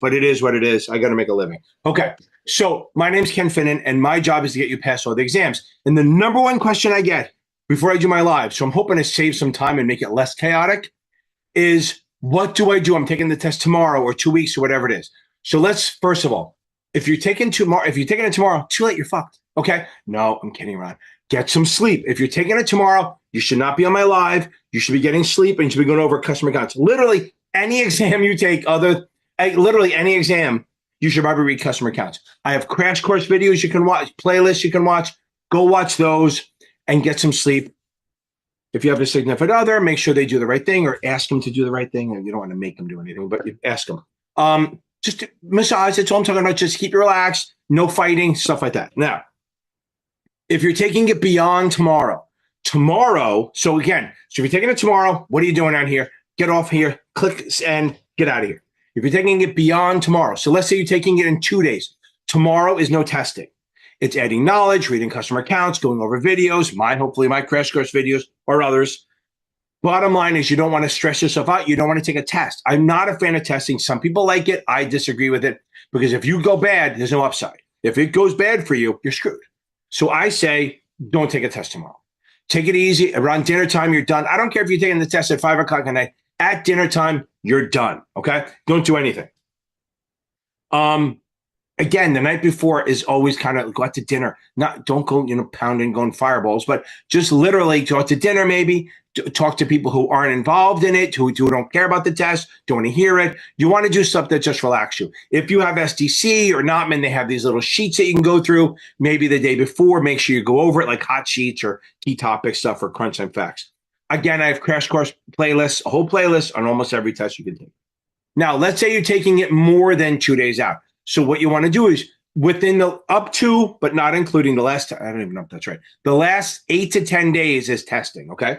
but it is what it is. I got to make a living. Okay. So my name's Ken Finnan, and my job is to get you past all the exams. And the number one question I get before I do my live, so I'm hoping to save some time and make it less chaotic, is what do I do? I'm taking the test tomorrow or 2 weeks or whatever it is. So let's, first of all, if you're taking it tomorrow, too late, you're fucked. Okay? No, I'm kidding around. Get some sleep. If you're taking it tomorrow, you should not be on my live. You should be getting sleep and you should be going over customer accounts. Literally any exam you take, literally any exam, you should probably read customer accounts. I have crash course videos you can watch, playlists you can watch. Go watch those and get some sleep. If you have a significant other, make sure they do the right thing or ask them to do the right thing. And you don't want to make them do anything, but you ask them. Just massage, that's all I'm talking about. Just keep it relaxed, no fighting, stuff like that. Now, if you're taking it beyond tomorrow, so if you're taking it tomorrow, what are you doing out here? Get off here, click and get out of here. If you're taking it beyond tomorrow, so let's say you're taking it in 2 days. Tomorrow is no testing. It's adding knowledge, reading customer accounts, going over videos, hopefully my crash course videos or others. Bottom line is you don't want to stress yourself out. You don't want to take a test. I'm not a fan of testing. Some people like it. I disagree with it because if you go bad, there's no upside. If it goes bad for you, you're screwed. So I say, don't take a test tomorrow. Take it easy. Around dinner time, you're done. I don't care if you're taking the test at 5 o'clock at night. At dinner time, you're done. Okay? Don't do anything. Again, the night before is always kind of go out to dinner. Don't go, pounding, going fireballs, but just literally go out to dinner maybe, talk to people who aren't involved in it, who don't care about the test, don't want to hear it. You want to do stuff that just relax you. If you have SDC or Notman, they have these little sheets that you can go through maybe the day before. Make sure you go over it like hot sheets or key topic stuff or crunch time facts. Again, I have crash course playlists, a whole playlist on almost every test you can take. Now, let's say you're taking it more than 2 days out. So what you want to do is within the up to, but not including the last, I don't even know if that's right. The last 8 to 10 days is testing, okay?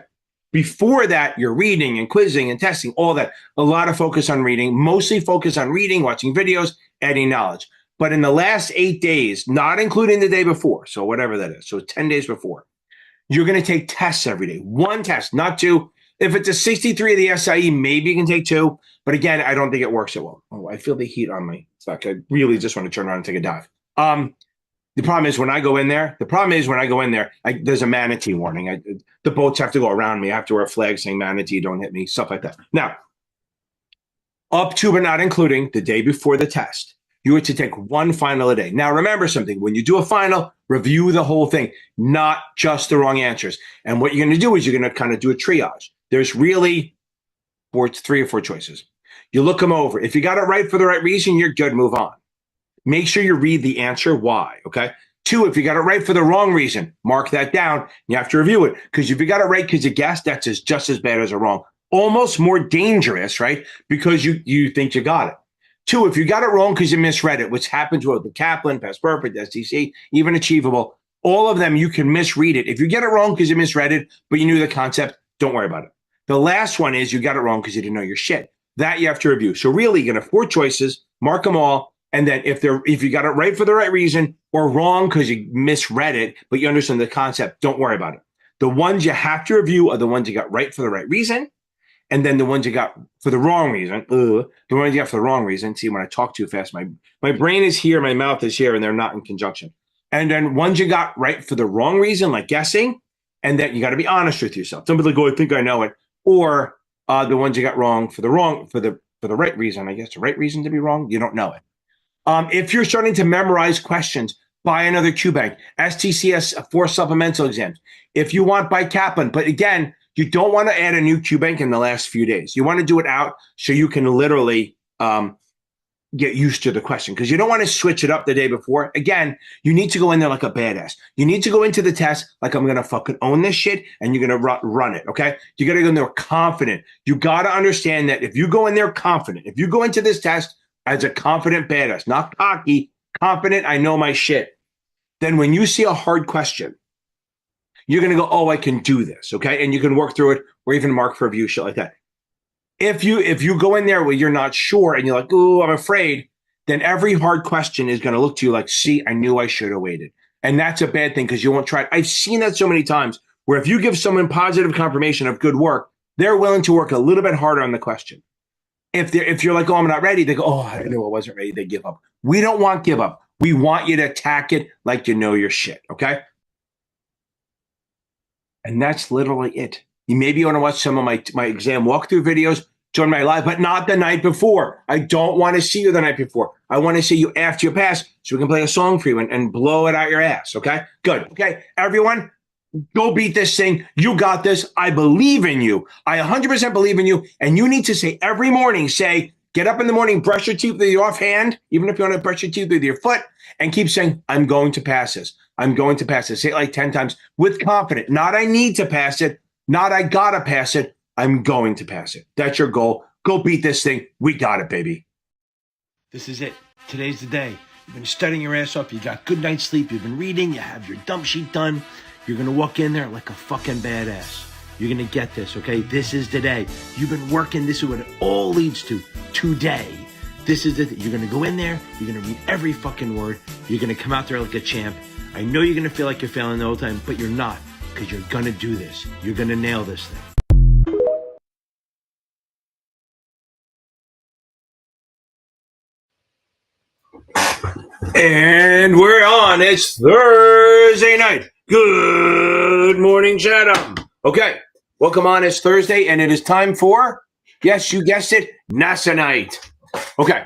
Before that, you're reading and quizzing and testing, all that. A lot of focus on reading, mostly focus on reading, watching videos, adding knowledge. But in the last 8 days, not including the day before, so whatever that is, so 10 days before, you're going to take tests every day. One test, not two. If it's a 63 of the SIE, maybe you can take 2. But again, I don't think it works so well. Oh, I feel the heat on my back. I really just want to turn around and take a dive. The problem is when I go in there, there's a manatee warning. The boats have to go around me. I have to wear a flag saying manatee, don't hit me, stuff like that. Now, up to but not including the day before the test, you are to take one final a day. Now, remember something. When you do a final, review the whole thing, not just the wrong answers. And what you're going to do is you're going to kind of do a triage. There's really 3 or 4 choices. You look them over. If you got it right for the right reason, you're good. Move on. Make sure you read the answer why, okay? 2, if you got it right for the wrong reason, mark that down. You have to review it because if you got it right because you guessed, that's just as bad as a wrong. Almost more dangerous, right? Because you think you got it. 2, if you got it wrong because you misread it, which happens with the Kaplan, Past Perfect, STC, even Achievable, all of them, you can misread it. If you get it wrong because you misread it, but you knew the concept, don't worry about it. The last one is you got it wrong because you didn't know your shit. That you have to review. So really, you're going to have 4 choices, mark them all, and then if you got it right for the right reason or wrong because you misread it, but you understand the concept, don't worry about it. The ones you have to review are the ones you got right for the right reason, and then the ones you got for the wrong reason. The ones you got for the wrong reason. See, when I talk too fast, my brain is here, my mouth is here, and they're not in conjunction. And then ones you got right for the wrong reason, like guessing, and that you got to be honest with yourself. Don't be like, oh, I think I know it, or the ones you got wrong for the right reason. I guess the right reason to be wrong, you don't know it. If you're starting to memorize questions, buy another QBank. STCS 4 supplemental exams. If you want, buy Kaplan. But again, you don't want to add a new QBank in the last few days. You want to do it out so you can literally get used to the question because you don't want to switch it up the day before. Again, you need to go in there like a badass. You need to go into the test like I'm going to fucking own this shit and you're going to run it, okay? You got to go in there confident. You got to understand that if you go in there confident, if you go into this test as a confident badass, not cocky, confident, I know my shit, then when you see a hard question, you're going to go, oh, I can do this, okay? And you can work through it or even mark for review, shit like that. If you go in there where you're not sure and you're like, oh, I'm afraid, then every hard question is going to look to you like, see, I knew I should have waited. And that's a bad thing because you won't try it. I've seen that so many times where if you give someone positive confirmation of good work, they're willing to work a little bit harder on the question. If you're like, oh, I'm not ready, they go, oh, I knew I wasn't ready. They give up. We don't want give up. We want you to attack it like you know your shit. Okay. And that's literally it. You maybe want to watch some of my exam walkthrough videos, join my live, but not the night before. I don't want to see you the night before. I want to see you after you pass so we can play a song for you and blow it out your ass. Okay. Good. Okay. Everyone, go beat this thing. You got this. I believe in you. I 100% believe in you. And you need to say every morning, get up in the morning, brush your teeth with your offhand, even if you want to brush your teeth with your foot, and keep saying, I'm going to pass this. I'm going to pass this. Say it like 10 times with confidence. Not I need to pass it. Not I got to pass it. I'm going to pass it. That's your goal. Go beat this thing. We got it, baby. This is it. Today's the day. You've been studying your ass off. You got good night's sleep. You've been reading. You have your dump sheet done. You're going to walk in there like a fucking badass. You're going to get this, okay? This is the day. You've been working. This is what it all leads to. Today. This is it. You're going to go in there. You're going to read every fucking word. You're going to come out there like a champ. I know you're going to feel like you're failing the whole time, but you're not, because you're going to do this. You're going to nail this thing. And we're on. It's Thursday night. Good morning, Chatham. Okay, welcome on. It's Thursday, and it is time for, yes, you guessed it, NASAA night. Okay,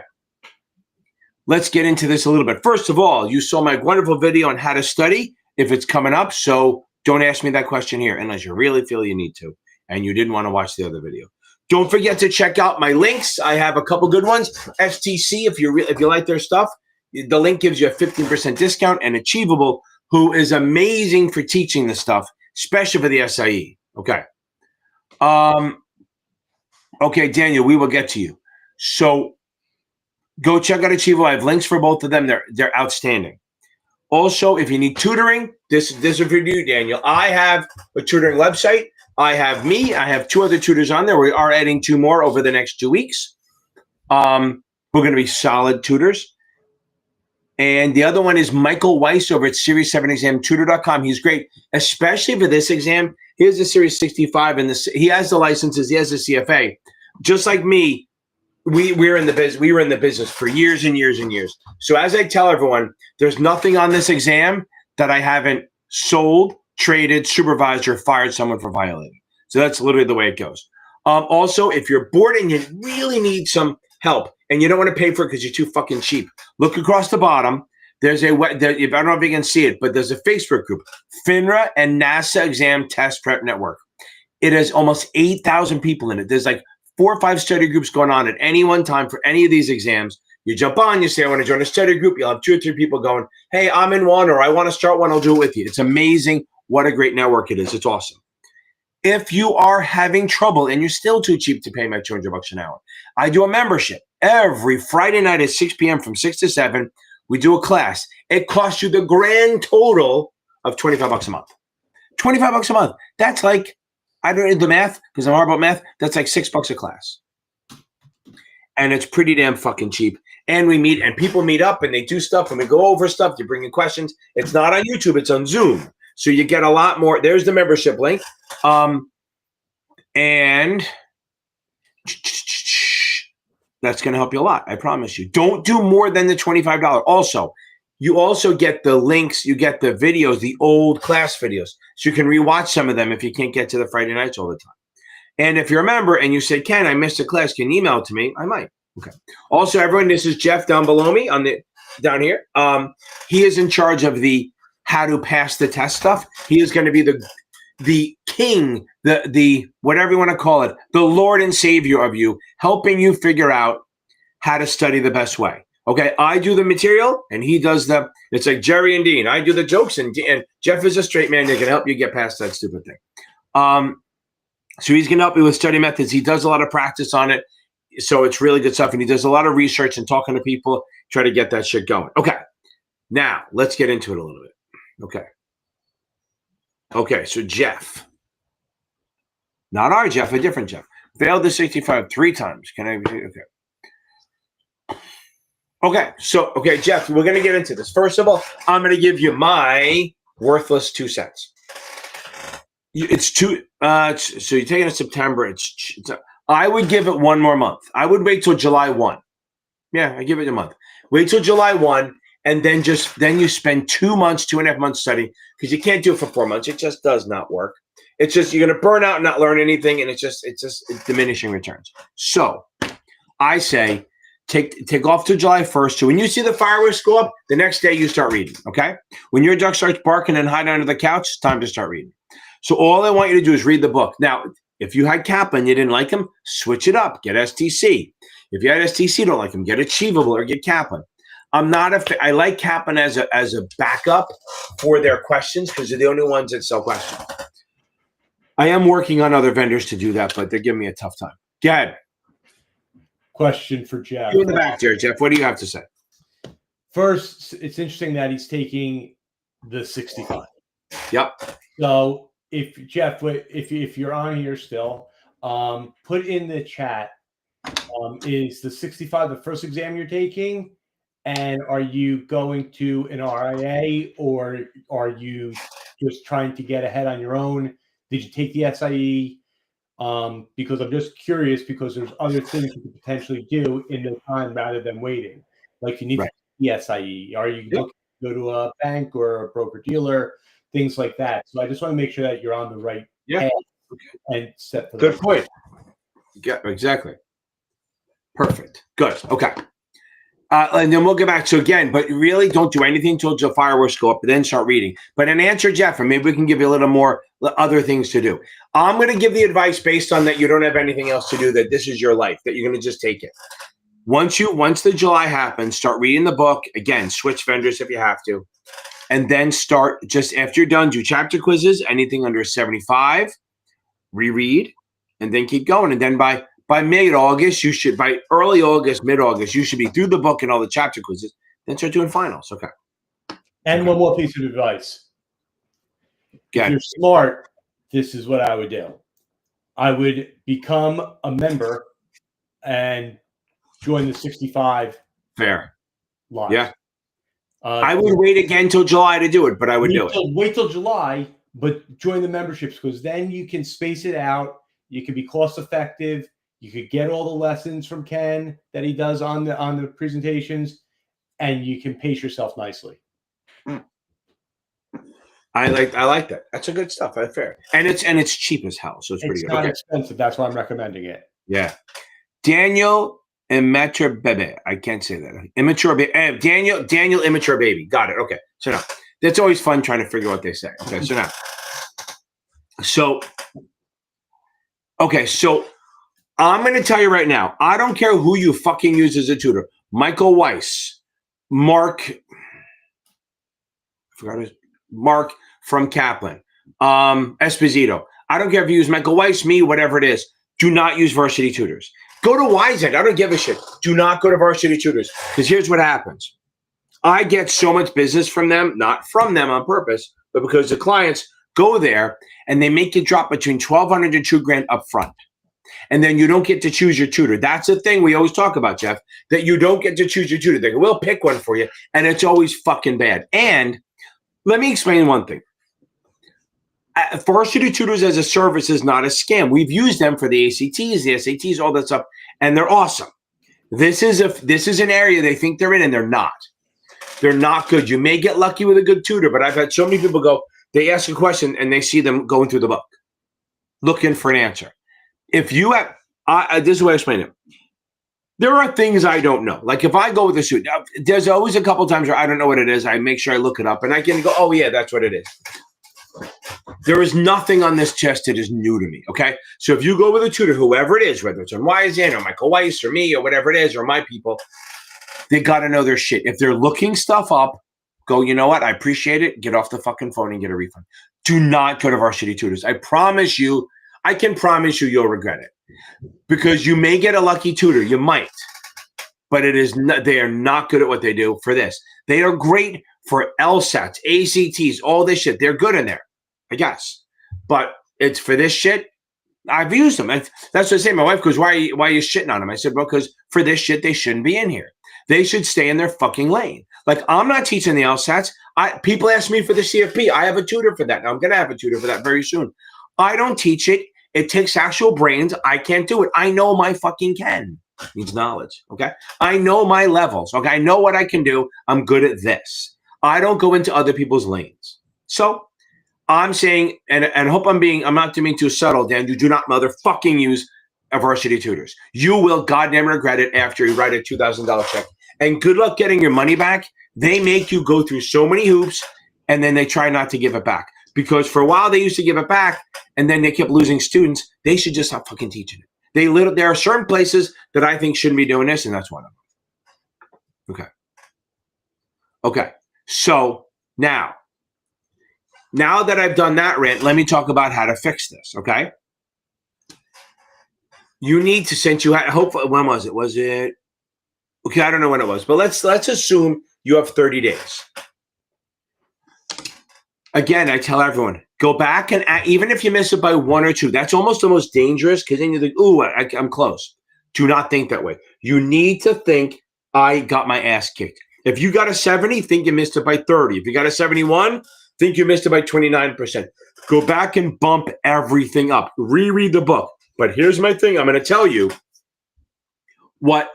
let's get into this a little bit. First of all, you saw my wonderful video on how to study if it's coming up, so don't ask me that question here unless you really feel you need to, and you didn't want to watch the other video. Don't forget to check out my links. I have a couple good ones. STC, if you like their stuff, the link gives you a 15% discount, and Achievable, who is amazing for teaching this stuff, especially for the SIE. Okay. Okay, Daniel, we will get to you. So go check out Achievable. I have links for both of them. They're outstanding. Also, if you need tutoring, this is for you, Daniel. I have a tutoring website. I have me. I have 2 other tutors on there. We are adding 2 more over the next 2 weeks. We're going to be solid tutors. And the other one is Michael Weiss over at Series 7 examtutor.com. He's great, especially for this exam. Here's the Series 65, and he has the licenses. He has the CFA. Just like me, we were in the business for years and years and years. So as I tell everyone, there's nothing on this exam that I haven't sold, traded, supervised, or fired someone for violating. So that's literally the way it goes. Also, if you're bored and you really need some help and you don't want to pay for it because you're too fucking cheap, look across the bottom. There's I don't know if you can see it, but there's a Facebook group, FINRA and NASAA Exam Test Prep Network. It has almost 8,000 people in it. There's like 4 or 5 study groups going on at any one time for any of these exams. You jump on, you say, I want to join a study group. You'll have 2 or 3 people going, hey, I'm in one, or I want to start one. I'll do it with you. It's amazing. What a great network it is. It's awesome. If you are having trouble and you're still too cheap to pay my $200 an hour, I do a membership every Friday night at 6 p.m. from 6 to 7. We do a class. It costs you the grand total of $25 a month. $25 a month. That's like, I don't do the math because I'm hard about math. That's like $6 a class. And it's pretty damn fucking cheap. And we meet, and people meet up, and they do stuff, and we go over stuff. You bring in questions. It's not on YouTube. It's on Zoom. So you get a lot more. There's the membership link. And that's going to help you a lot. I promise you. Don't do more than the $25. Also, you also get the links. You get the videos, the old class videos. So you can rewatch some of them if you can't get to the Friday nights all the time. And if you're a member and you say, Ken, I missed a class, can you email it to me? I might. Okay. Also, everyone, this is Jeff down below me down here. He is in charge of the how to pass the test stuff. He is going to be the king, the whatever you want to call it, the Lord and Savior of you, helping you figure out how to study the best way. Okay, I do the material and he does it's like Jerry and Dean. I do the jokes and Jeff is a straight man that can help you get past that stupid thing. So he's going to help you with study methods. He does a lot of practice on it. So it's really good stuff. And he does a lot of research and talking to people, try to get that shit going. Okay, now let's get into it a little bit. Okay, so Jeff, not our Jeff, a different Jeff, failed the 65 3 times. Can I? Okay, so Jeff, we're going to get into this. First of all, I'm going to give you my worthless 2 cents. It's 2. So you're taking it in September. I would give it one more month. I would wait till July 1. Yeah, I give it a month. Wait till July 1, and then you spend 2 months, 2.5 months studying, because you can't do it for 4 months. It just does not work. It's just you're going to burn out and not learn anything, and it's diminishing returns. So I say take off to July 1st. So when you see the fireworks go up, the next day you start reading, okay? When your duck starts barking and hiding under the couch, it's time to start reading. So all I want you to do is read the book. Now, if you had Kaplan and you didn't like him, switch it up. Get STC. If you had STC, don't like him, get Achievable or get Kaplan. I like Kaplan as a backup for their questions because they're the only ones that sell questions. I am working on other vendors to do that, but they're giving me a tough time. Go ahead. Question for Jeff. You in the back there, Jeff. What do you have to say? First, it's interesting that he's taking the 65. Yep. So if you're on here still, put in the chat, is the 65 the first exam you're taking? And are you going to an RIA, or are you just trying to get ahead on your own? Did you take the SIE? Because I'm just curious, because there's other things you could potentially do in the time rather than waiting. Like you need to the SIE. Are you looking to go to a bank or a broker dealer? Things like that. So I just want to make sure that you're on the right path and set for good point. Yeah, exactly. Perfect. Good. Okay. And then we'll get back to again, but really don't do anything until the fireworks go up, and then start reading. But in answer, Jeff, and maybe we can give you a little more other things to do. I'm going to give the advice based on that you don't have anything else to do, that this is your life, that you're going to just take it. Once the July happens, start reading the book. Again, switch vendors if you have to. And then start, just after you're done, do chapter quizzes, anything under 75, reread, and then keep going. And then by mid-August, by early August, mid-August, you should be through the book and all the chapter quizzes. Then start doing finals. Okay. And one more piece of advice. If you're smart, this is what I would do. I would become a member and join the 65. Fair. Live. Yeah. I would wait again till July to do it, but I would do it. Wait till July, but join the memberships, because then you can space it out. You can be cost effective. You could get all the lessons from Ken that he does on the presentations, and you can pace yourself nicely. I like that. That's a good stuff. That's fair. And it's cheap as hell, so it's pretty good. It's not expensive. That's why I'm recommending it. Yeah. Daniel Immature Baby. I can't say that. Immature baby. Daniel Immature Baby. Got it. Okay. So now that's always fun trying to figure out what they say. Okay. So now. So I'm going to tell you right now, I don't care who you fucking use as a tutor. Michael Weiss, Mark from Kaplan, Esposito. I don't care if you use Michael Weiss, me, whatever it is. Do not use varsity tutors. Go to Wisehead. I don't give a shit. Do not go to varsity tutors, because here's what happens. I get so much business from them, not from them on purpose, but because the clients go there and they make you drop between $1,200 to $2,000 up front. And then you don't get to choose your tutor. That's the thing we always talk about, Jeff, that you don't get to choose your tutor. They will pick one for you, and it's always fucking bad. And let me explain one thing. Varsity tutors as a service is not a scam. We've used them for the ACTs, the SATs, all that stuff, and they're awesome. This is an area they think they're in, and they're not. They're not good. You may get lucky with a good tutor, but I've had so many people go, they ask a question, and they see them going through the book, looking for an answer. If you have, this is the way I explain it. There are things I don't know. Like if I go with a suit, there's always a couple times where I don't know what it is. I make sure I look it up, and I can go, oh yeah, that's what it is. There is nothing on this test that is new to me, okay? So if you go with a tutor, whoever it is, whether it's on Wisehead or Michael Weiss or me or whatever it is, or my people, they got to know their shit. If they're looking stuff up, go, you know what? I appreciate it. Get off the fucking phone and get a refund. Do not go to varsity tutors. I promise you, I can promise you you'll regret it, because you may get a lucky tutor. You might, but they are not good at what they do for this. They are great for LSATs, ACTs, all this shit. They're good in there, I guess. But it's for this shit. I've used them. That's what I say. My wife goes, why are you shitting on them? I said, well, because for this shit, they shouldn't be in here. They should stay in their fucking lane. Like, I'm not teaching the LSATs. People ask me for the CFP. I have a tutor for that. Now, I'm going to have a tutor for that very soon. I don't teach it. It takes actual brains. I can't do it. I know my fucking can. Means knowledge, okay? I know my levels, okay? I know what I can do. I'm good at this. I don't go into other people's lanes. So I'm saying, and I hope I'm not being too subtle, Dan, you do not motherfucking use a varsity tutors. You will goddamn regret it after you write a $2,000 check. And good luck getting your money back. They make you go through so many hoops, and then they try not to give it back. Because for a while they used to give it back, and then they kept losing students. They should just stop fucking teaching it. There are certain places that I think shouldn't be doing this, and that's one of them. Okay. So now that I've done that rant, let me talk about how to fix this. Okay. You need to, since you had, hopefully, when was it? Was it? Okay, I don't know when it was, but let's assume you have 30 days. Again, I tell everyone, go back and even if you miss it by 1 or 2, that's almost the most dangerous because then you think, ooh, I'm close. Do not think that way. You need to think, I got my ass kicked. If you got a 70, think you missed it by 30. If you got a 71, think you missed it by 29%. Go back and bump everything up. Reread the book. But here's my thing. I'm going to tell you what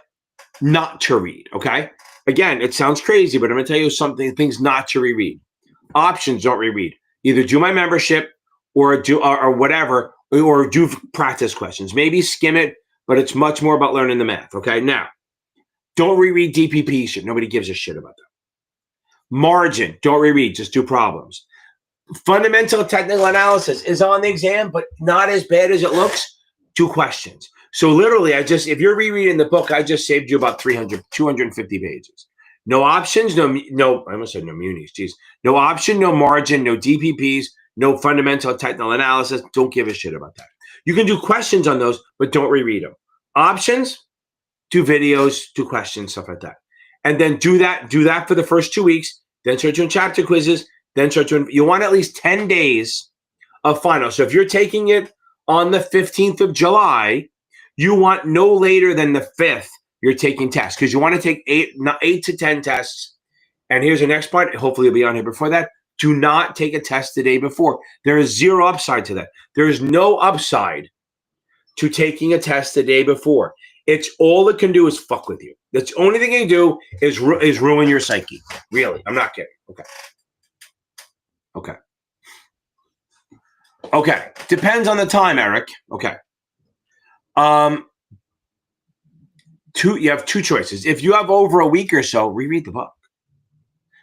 not to read, okay? Again, it sounds crazy, but I'm going to tell you things not to reread. Options, don't reread. Either do my membership or do or whatever, or do practice questions. Maybe skim it, but it's much more about learning the math, okay? Now, don't reread DPP shit. Nobody gives a shit about that. Margin, don't reread. Just do problems. Fundamental technical analysis is on the exam, but not as bad as it looks. 2 questions. So literally, if you're rereading the book, I just saved you about 250 pages. No options, no, I almost said no munis, geez. No option, no margin, no DPPs, no fundamental technical analysis. Don't give a shit about that. You can do questions on those, but don't reread them. Options, do videos, do questions, stuff like that. And then do that for the first 2 weeks, then start doing chapter quizzes, then start doing, you want at least 10 days of final. So if you're taking it on the 15th of July, you want no later than the 5th you're taking tests, because you want to take 8 to 10 tests. And here's the next part. Hopefully you'll be on here before that. Do not take a test the day before. There is zero upside to that. There is no upside to taking a test the day before. It's all it can do is fuck with you. That's the only thing it can do is ruin your psyche. Really, I'm not kidding. Okay. Depends on the time, Eric. Okay. You have 2 choices. If you have over a week or so, reread the book.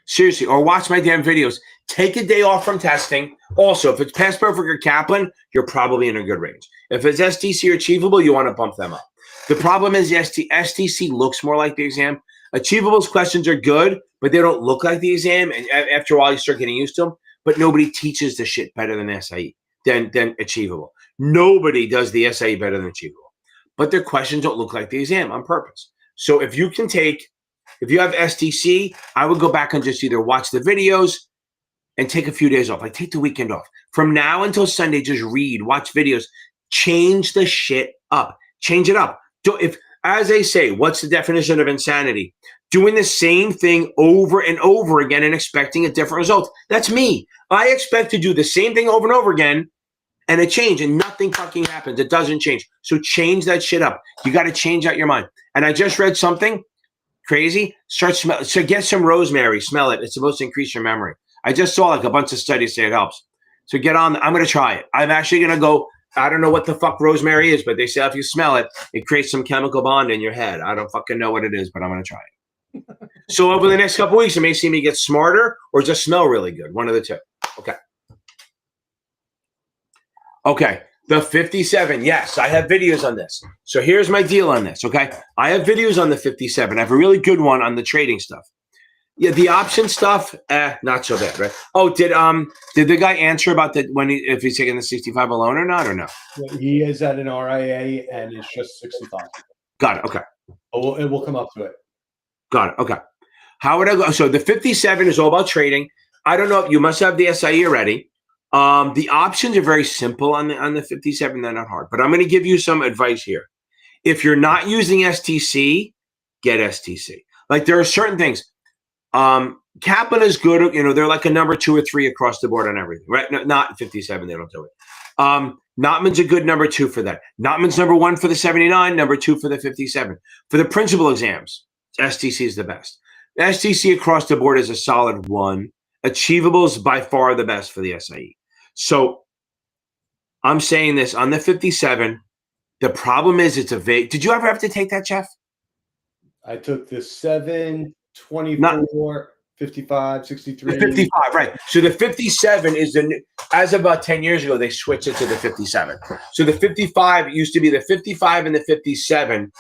Seriously, or watch my damn videos. Take a day off from testing. Also, if it's Pass Perfect or Kaplan, you're probably in a good range. If it's STC or Achievable, you want to bump them up. The problem is STC looks more like the exam. Achievables questions are good, but they don't look like the exam. And after a while, you start getting used to them. But nobody teaches the shit better than SIE, than Achievable. Nobody does the SIE better than Achievable. But their questions don't look like the exam on purpose. So if you have STC, I would go back and just either watch the videos and take a few days off. Like take the weekend off. From now until Sunday, just read, watch videos, change the shit up. Change it up. As they say, what's the definition of insanity? Doing the same thing over and over again and expecting a different result. That's me. I expect to do the same thing over and over again and it change and nothing fucking happens. It doesn't change. So change that shit up. You got to change out your mind. And I just read something crazy. So get some rosemary, smell it. It's supposed to increase your memory. I just saw like a bunch of studies say it helps. So get on. I'm going to try it. I'm actually going to go. I don't know what the fuck rosemary is, but they say if you smell it, it creates some chemical bond in your head. I don't fucking know what it is, but I'm going to try it. So over the next couple of weeks, you may see me get smarter or just smell really good. One of the two. Okay. The 57. Yes, I have videos on this. So here's my deal on this. Okay. I have videos on the 57. I have a really good one on the trading stuff. Yeah, the option stuff, not so bad, right? Oh, did the guy answer about if he's taking the 65 alone or not, or no? He is at an RIA and it's just 65. Got it. Okay. It will come up to it. Got it. Okay. How would I go? So the 57 is all about trading. I don't know. You must have the SIE already. The options are very simple on the 57. They're not hard, but I'm going to give you some advice here. If you're not using STC, get STC. Like there are certain things. Kaplan is good. They're like a number 2 or 3 across the board on everything, right? No, not 57. They don't do it. Notman's a good number 2 for that. Notman's number 1 for the 79, number 2 for the 57. For the principal exams, STC is the best. The STC across the board is a solid 1. Achievable is by far the best for the SIE. So I'm saying this on the 57. The problem is it's a vague. Did you ever have to take that, Jeff? I took the 7, 24, 55, 63. The 55, right. So the 57 is as of about 10 years ago, they switched it to the 57. So the 55 used to be the 55 and the 57.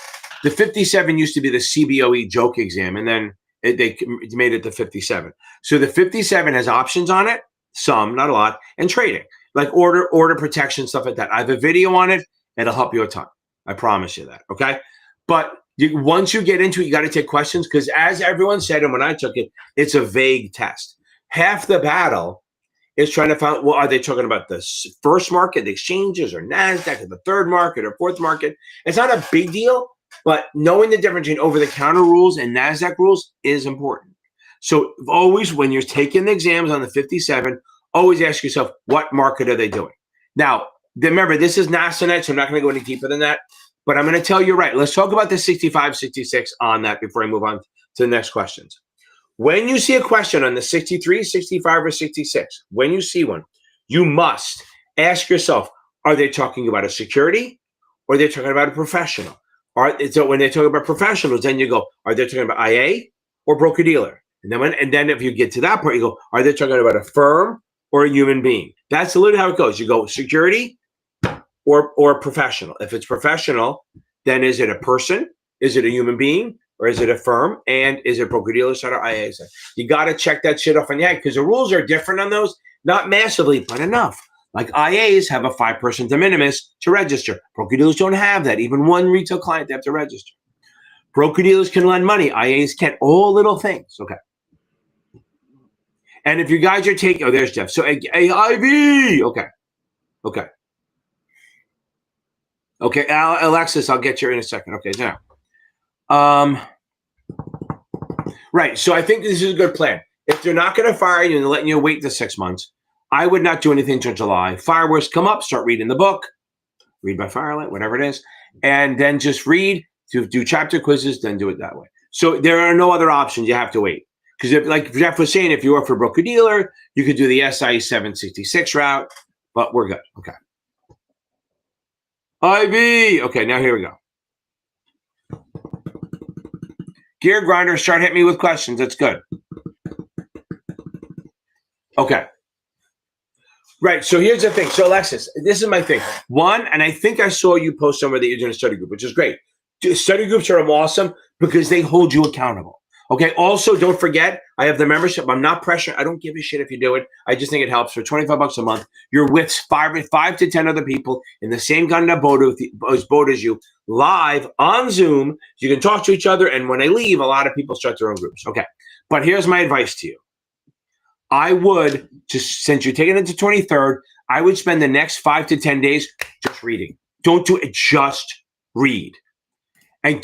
The 57 used to be the CBOE joke exam, and then they made it the 57. So the 57 has options on it, some, not a lot, and trading, like order protection, stuff like that. I have a video on it. It'll help you a ton. I promise you that, okay? But once you get into it, you got to take questions because as everyone said, and when I took it, it's a vague test. Half the battle is trying to find, well, are they talking about the first market, the exchanges, or NASDAQ, or the third market, or fourth market? It's not a big deal, but knowing the difference between over-the-counter rules and NASDAQ rules is important. So always, when you're taking the exams on the 57, always ask yourself, what market are they doing? Now, remember, this is NASAA, so I'm not going to go any deeper than that. But I'm going to tell you right. Let's talk about the 65, 66 on that before I move on to the next questions. When you see a question on the 63, 65, or 66, when you see one, you must ask yourself, are they talking about a security or are they talking about a professional? So when they talk about professionals, then you go, are they talking about IA or broker-dealer? And then if you get to that part, you go, are they talking about a firm or a human being? That's literally how it goes. You go security or professional. If it's professional, then is it a person? Is it a human being? Or is it a firm? And is it broker-dealer side or IA side? You got to check that shit off on your head because the rules are different on those. Not massively, but enough. Like IAs have a 5-person de minimis to register. Broker-dealers don't have that. Even one retail client, they have to register. Broker-dealers can lend money. IAs can't. All little things. Okay. And if you guys are taking, oh, there's Jeff. So AIV. Okay. Okay. Okay, Alexis, I'll get you in a second. Okay, now. Right, so I think this is a good plan. If they're not going to fire you and letting you wait the 6 months, I would not do anything until July. Fireworks come up, start reading the book, read by firelight, whatever it is, and then just read, do chapter quizzes, then do it that way. So there are no other options. You have to wait. Because if, like Jeff was saying, if you work for a broker-dealer, you could do the SIE 766 route, but we're good. Okay. IB. Okay, now here we go. Gear grinder, start hitting me with questions. That's good. Okay. Right, so here's the thing. So Alexis, this is my thing. One, and I think I saw you post somewhere that you're doing a study group, which is great. Study groups are awesome because they hold you accountable. Okay, also don't forget, I have the membership. I'm not pressuring. I don't give a shit if you do it. I just think it helps. For $25 a month, you're with 5 to 10 other people in the same kind of boat as you, live on Zoom. You can talk to each other, and when I leave, a lot of people start their own groups. Okay, but here's my advice to you. I would, just since you're taking it to 23rd, I would spend the next 5 to 10 days just reading. Don't do it, just read. And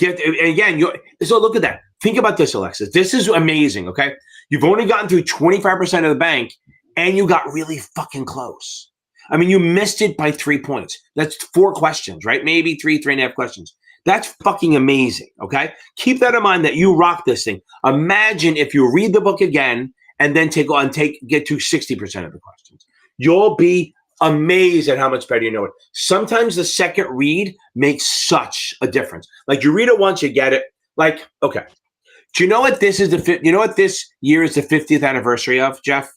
so look at that. Think about this, Alexis. This is amazing, okay? You've only gotten through 25% of the bank, and you got really fucking close. I mean, you missed it by 3 points. That's 4 questions, right? Maybe 3.5 questions. That's fucking amazing, okay? Keep that in mind that you rock this thing. Imagine if you read the book again and then get to 60% of the questions. You'll be amazed at how much better you know it. Sometimes the second read makes such a difference. Like you read it once, you get it. Like, okay. Do you know what this is? You know what this year is the 50th anniversary of, Jeff?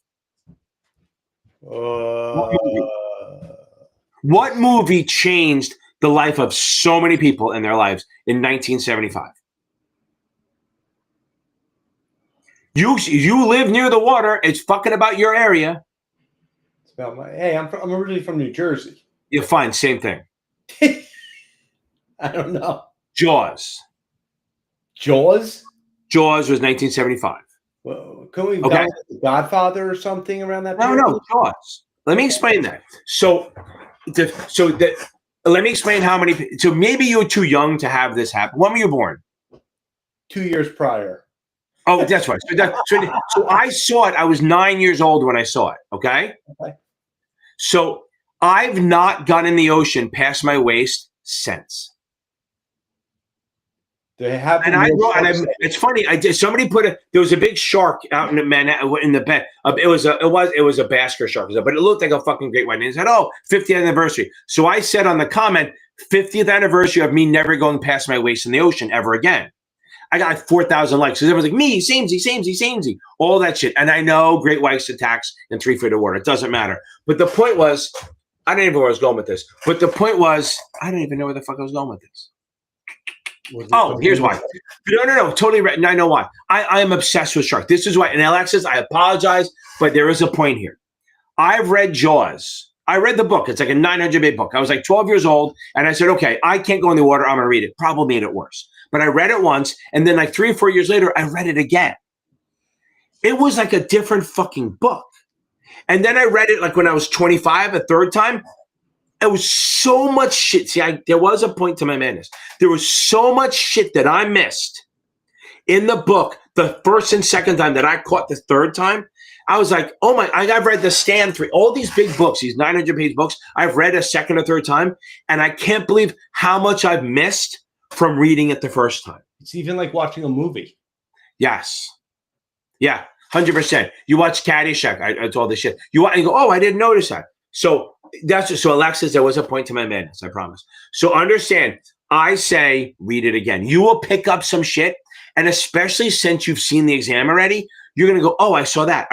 What movie changed the life of so many people in their lives in 1975? You live near the water. It's fucking about your area. It's about I'm originally from New Jersey. You're fine. Same thing. I don't know. Jaws. Jaws? Jaws was 1975. Well, can we go with Godfather or something around that period? No, Jaws. Let me explain that. Let me explain how many. So maybe you were too young to have this happen. When were you born? 2 years prior. Oh, that's right. So I saw it. I was 9 years old when I saw it. Okay. Okay. So I've not gone in the ocean past my waist since. They have, and it's funny. Somebody there was a big shark out in the bed. It was a Basker shark, but it looked like a fucking great white. And he said, "Oh, 50th anniversary." So I said on the comment, 50th anniversary of me never going past my waist in the ocean ever again. I got like 4,000 likes. So everyone's like, me, samey, all that shit. And I know great whites attacks in 3 feet of water. It doesn't matter. But the point was, I don't even know where I was going with this. But the point was, I don't even know where the fuck I was going with this. Oh, here's why. No, totally right. And I know why. I am obsessed with sharks. This is why. And Alexis, I apologize, but there is a point here. I've read Jaws. I read the book. It's like a 900-page book. I was like 12 years old, and I said, okay, I can't go in the water. I'm going to read it. Probably made it worse. But I read it once, and then like 3 or 4 years later, I read it again. It was like a different fucking book. And then I read it like when I was 25, a third time. It was so much shit. See, there was a point to my madness. There was so much shit that I missed in the book the first and second time that I caught the third time. I was like, oh my, I've read The Stand 3, all these big books, these 900-page books, I've read a second or third time, and I can't believe how much I've missed from reading it the first time. It's even like watching a movie. Yes. Yeah, 100%. You watch Caddyshack, it's all this shit. You go, oh, I didn't notice that. So Alexis, there was a point to my madness, I promise. So understand, I say, read it again. You will pick up some shit, and especially since you've seen the exam already, you're going to go, oh, I saw that,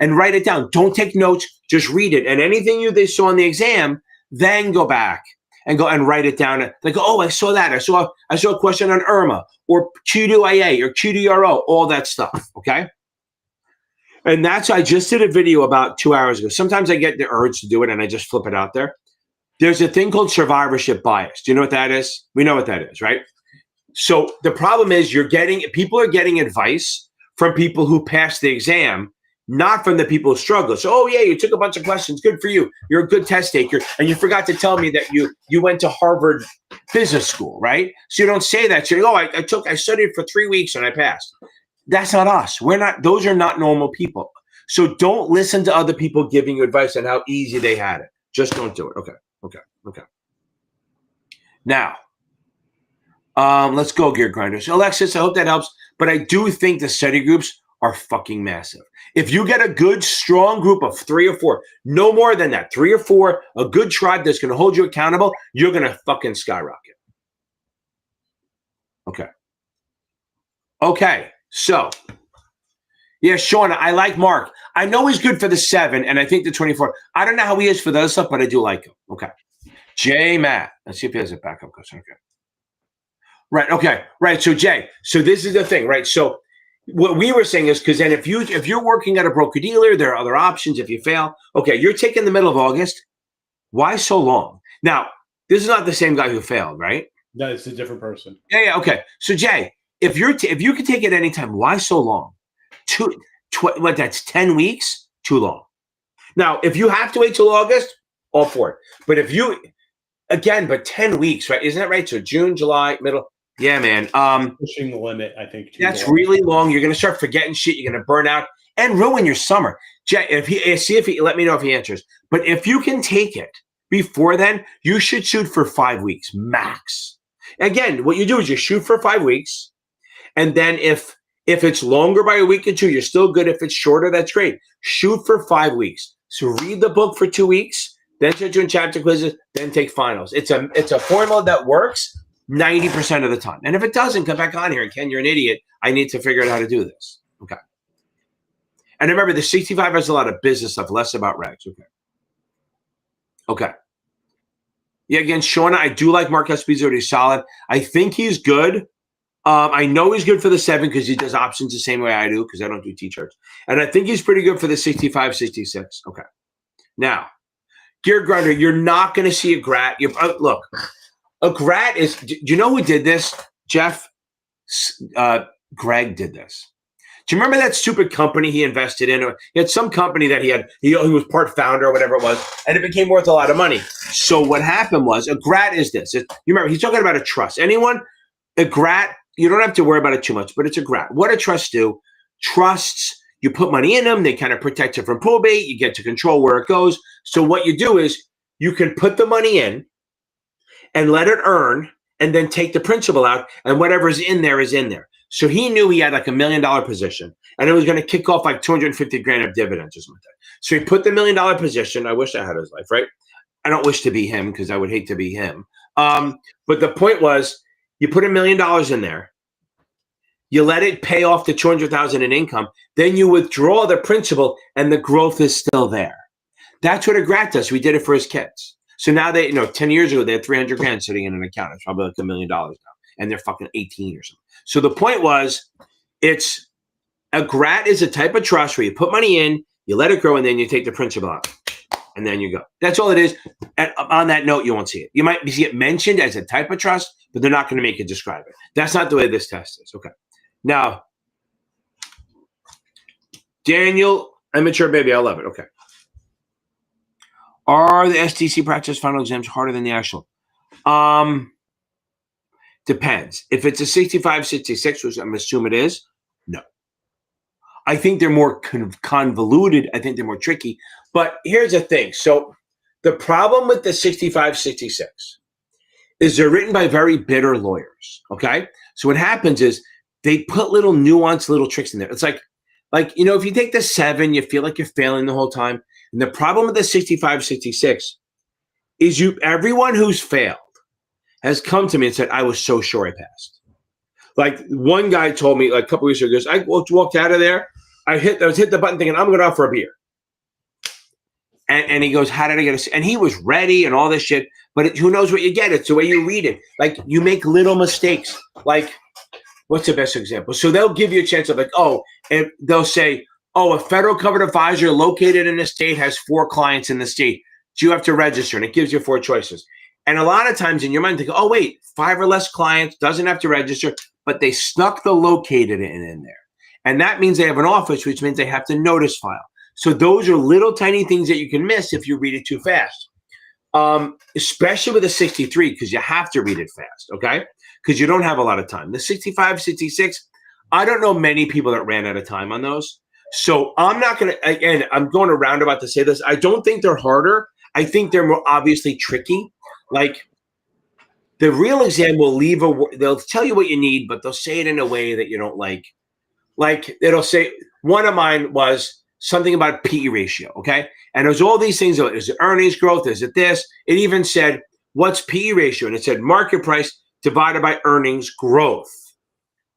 and write it down. Don't take notes, just read it. And anything they saw in the exam, then go back and write it down. Like, oh, I saw that. I saw a question on Irma or Q2IA or Q2RO, all that stuff, okay? And I just did a video about 2 hours ago. Sometimes I get the urge to do it and I just flip it out there. There's a thing called survivorship bias. Do you know what that is? We know what that is, right? So the problem is people are getting advice from people who passed the exam, not from the people who struggle. So, oh yeah, you took a bunch of questions. Good for you. You're a good test taker. And you forgot to tell me that you went to Harvard Business School, right? So you don't say that. So you go, oh, I studied for 3 weeks and I passed. That's not us. Those are not normal people. So don't listen to other people giving you advice on how easy they had it. Just don't do it. Okay. Now, let's go, Gear Grinders. Alexis, I hope that helps. But I do think the study groups are fucking massive. If you get a good, strong group of 3 or 4, no more than that, 3 or 4, a good tribe that's going to hold you accountable, you're going to fucking skyrocket. Okay. So, yeah, Shauna, I like Mark. I know he's good for the 7, and I think the 24. I don't know how he is for the other stuff, but I do like him. Okay. J. Matt. Let's see if he has a backup question. Okay. Right. Okay. Right. So, Jay, so this is the thing, right? So what we were saying is, because then if you're working at a broker-dealer, there are other options if you fail. Okay, you're taking the middle of August. Why so long? Now, this is not the same guy who failed, right? No, it's a different person. Yeah. Okay. So, Jay, if you could take it anytime, why so long? That's 10 weeks? Too long. Now, if you have to wait till August, all for it. But but 10 weeks, right? Isn't that right? So June, July, middle. Yeah, man. Pushing the limit, I think. That's really long. You're going to start forgetting shit. You're going to burn out and ruin your summer. Jay, let me know if he answers. But if you can take it before then, you should shoot for 5 weeks max. Again, what you do is you shoot for 5 weeks. And then if it's longer by a week or 2, you're still good. If it's shorter, that's great. Shoot for 5 weeks. So read the book for 2 weeks, then start doing chapter quizzes, then take finals. It's a formula that works 90% of the time. And if it doesn't, come back on here. And Ken, you're an idiot. I need to figure out how to do this. Okay. And remember, the 65 has a lot of business stuff, less about regs. Okay. Yeah, again, Shauna, I do like Mark Espizzo. He's solid. I think he's good. I know he's good for the 7 because he does options the same way I do because I don't do T-charts. And I think he's pretty good for the 65, 66. Okay. Now, Gear Grinder, you're not going to see a grat. Look, a grat is – do you know who did this, Jeff? Greg did this. Do you remember that stupid company he invested in? He had some company that he was part founder or whatever it was, and it became worth a lot of money. So what happened was a grat is this. You remember, he's talking about a trust. A grat – you don't have to worry about it too much, but it's a grat. What do trusts do? Trusts, you put money in them. They kind of protect it from probate. You get to control where it goes. So what you do is you can put the money in and let it earn and then take the principal out, and whatever's in there is in there. So he knew he had like $1 million position and it was going to kick off like 250 grand of dividends or something like that. So he put the $1 million position. I wish I had his life, right? I don't wish to be him because I would hate to be him. But the point was, you put $1 million in there, you let it pay off the 200,000 in income, then you withdraw the principal and the growth is still there. That's what a Grat does. We did it for his kids. So now 10 years ago, they had 300 grand sitting in an account. It's probably like $1 million now. And they're fucking 18 or something. So the point was, a Grat is a type of trust where you put money in, you let it grow, and then you take the principal out. And then you go. That's all it is. And on that note, you won't see it. You might see it mentioned as a type of trust, but they're not going to make it describe it. That's not the way this test is. Okay. Now, Daniel, immature baby, I love it. Okay. Are the STC practice final exams harder than the actual? Depends. If it's a 65, 66, which I'm assuming it is, no. I think they're more convoluted. I think they're more tricky. But here's the thing. So the problem with the 65, 66 is they're written by very bitter lawyers, okay? So what happens is they put little nuance, little tricks in there. It's like, if you take the 7, you feel like you're failing the whole time. And the problem with the 65, 66 is everyone who's failed has come to me and said, I was so sure I passed. Like one guy told me like a couple weeks ago, he goes, I walked out of there. I was hit the button thinking, I'm going out for a beer. And he goes, how did I get and he was ready and all this shit. But who knows what you get? It's the way you read it. Like you make little mistakes. Like, what's the best example? So they'll give you a chance of like, and they'll say, a federal covered advisor located in the state has 4 clients in the state. Do you have to register? And it gives you 4 choices. And a lot of times in your mind, you think, wait, 5 or less clients, doesn't have to register, but they snuck the located in there. And that means they have an office, which means they have to notice file. So those are little tiny things that you can miss if you read it too fast, especially with a 63, because you have to read it fast, okay? Because you don't have a lot of time. The 65, 66, I don't know many people that ran out of time on those. So I'm not going to, again, I'm going around about to say this. I don't think they're harder. I think they're more obviously tricky. Like the real exam will they'll tell you what you need, but they'll say it in a way that you don't like. Like it'll say, one of mine was something about PE ratio, okay? And there's all these things. Is it earnings growth? Is it this? It even said, what's PE ratio? And it said market price divided by earnings growth.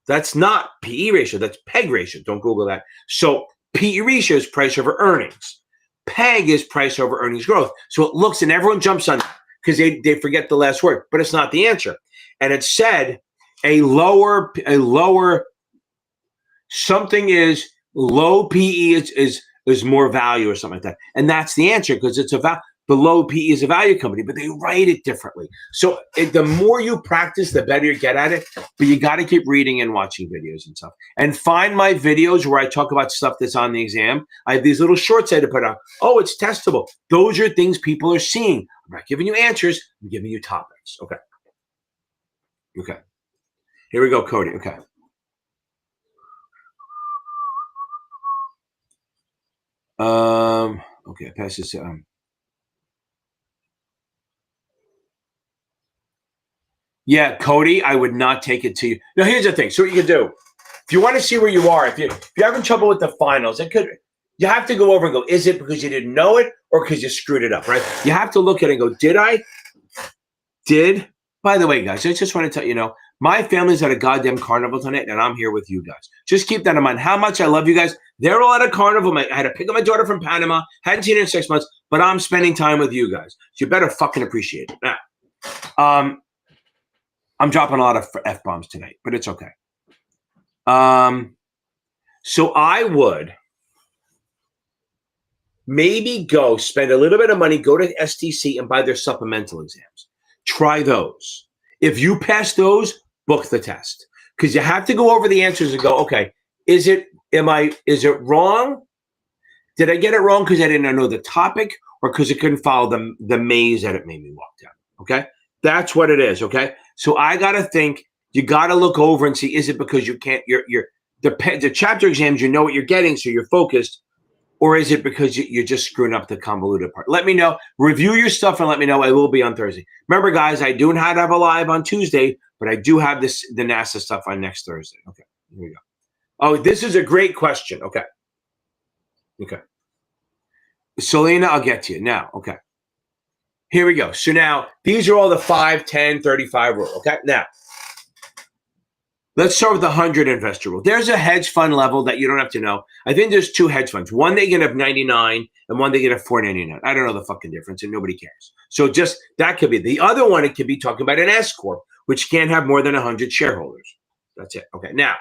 That's not PE ratio. That's PEG ratio. Don't Google that. So PE ratio is price over earnings. PEG is price over earnings growth. So it looks and everyone jumps on that because they forget the last word, but it's not the answer. And it said a lower something is low PE is more value or something like that. And that's the answer because it's the low PE is a value company, but they write it differently. So the more you practice, the better you get at it. But you got to keep reading and watching videos and stuff. And find my videos where I talk about stuff that's on the exam. I have these little shorts I had to put out. It's testable. Those are things people are seeing. I'm not giving you answers. I'm giving you topics. Okay. Here we go, Cody. Okay. Okay, pass this. Yeah, Cody, I would not take it to you. Now, here's the thing. So what you can do, if you want to see where you are, if you're having trouble with the finals, you have to go over and go, is it because you didn't know it or because you screwed it up, right? You have to look at it and go, by the way, guys, I just want to tell you, my family's at a goddamn carnival tonight, and I'm here with you guys. Just keep that in mind. How much I love you guys. They're all at a carnival. I had to pick up my daughter from Panama. Hadn't seen her in 6 months, but I'm spending time with you guys. So you better fucking appreciate it. Now, I'm dropping a lot of F-bombs tonight, but it's okay. So I would maybe go spend a little bit of money, go to STC and buy their supplemental exams. Try those. If you pass those, book the test. Because you have to go over the answers and go, okay, is it wrong? Did I get it wrong because I didn't know the topic or because I couldn't follow the maze that it made me walk down? Okay? That's what it is, okay? So I got to think, you got to look over and see, is it because you can't, the chapter exams, you know what you're getting, so you're focused, Or is it because you're just screwing up the convoluted part? Let me know. Review your stuff and let me know. I will be on Thursday. Remember, guys, I do not have a live on Tuesday, but I do have the NASA stuff on next Thursday. Okay, here we go. Oh, this is a great question. Okay. Selena, I'll get to you now. Okay. Here we go. So now, these are all the 5, 10, 35 rule. Okay. Now, let's start with the 100 investor rule. There's a hedge fund level that you don't have to know. I think there's 2 hedge funds. One they get have 99 and one they get have 499. I don't know the fucking difference and nobody cares. So just that could be. The other one, it could be talking about an S Corp, which can't have more than 100 shareholders. That's it. Okay. Now,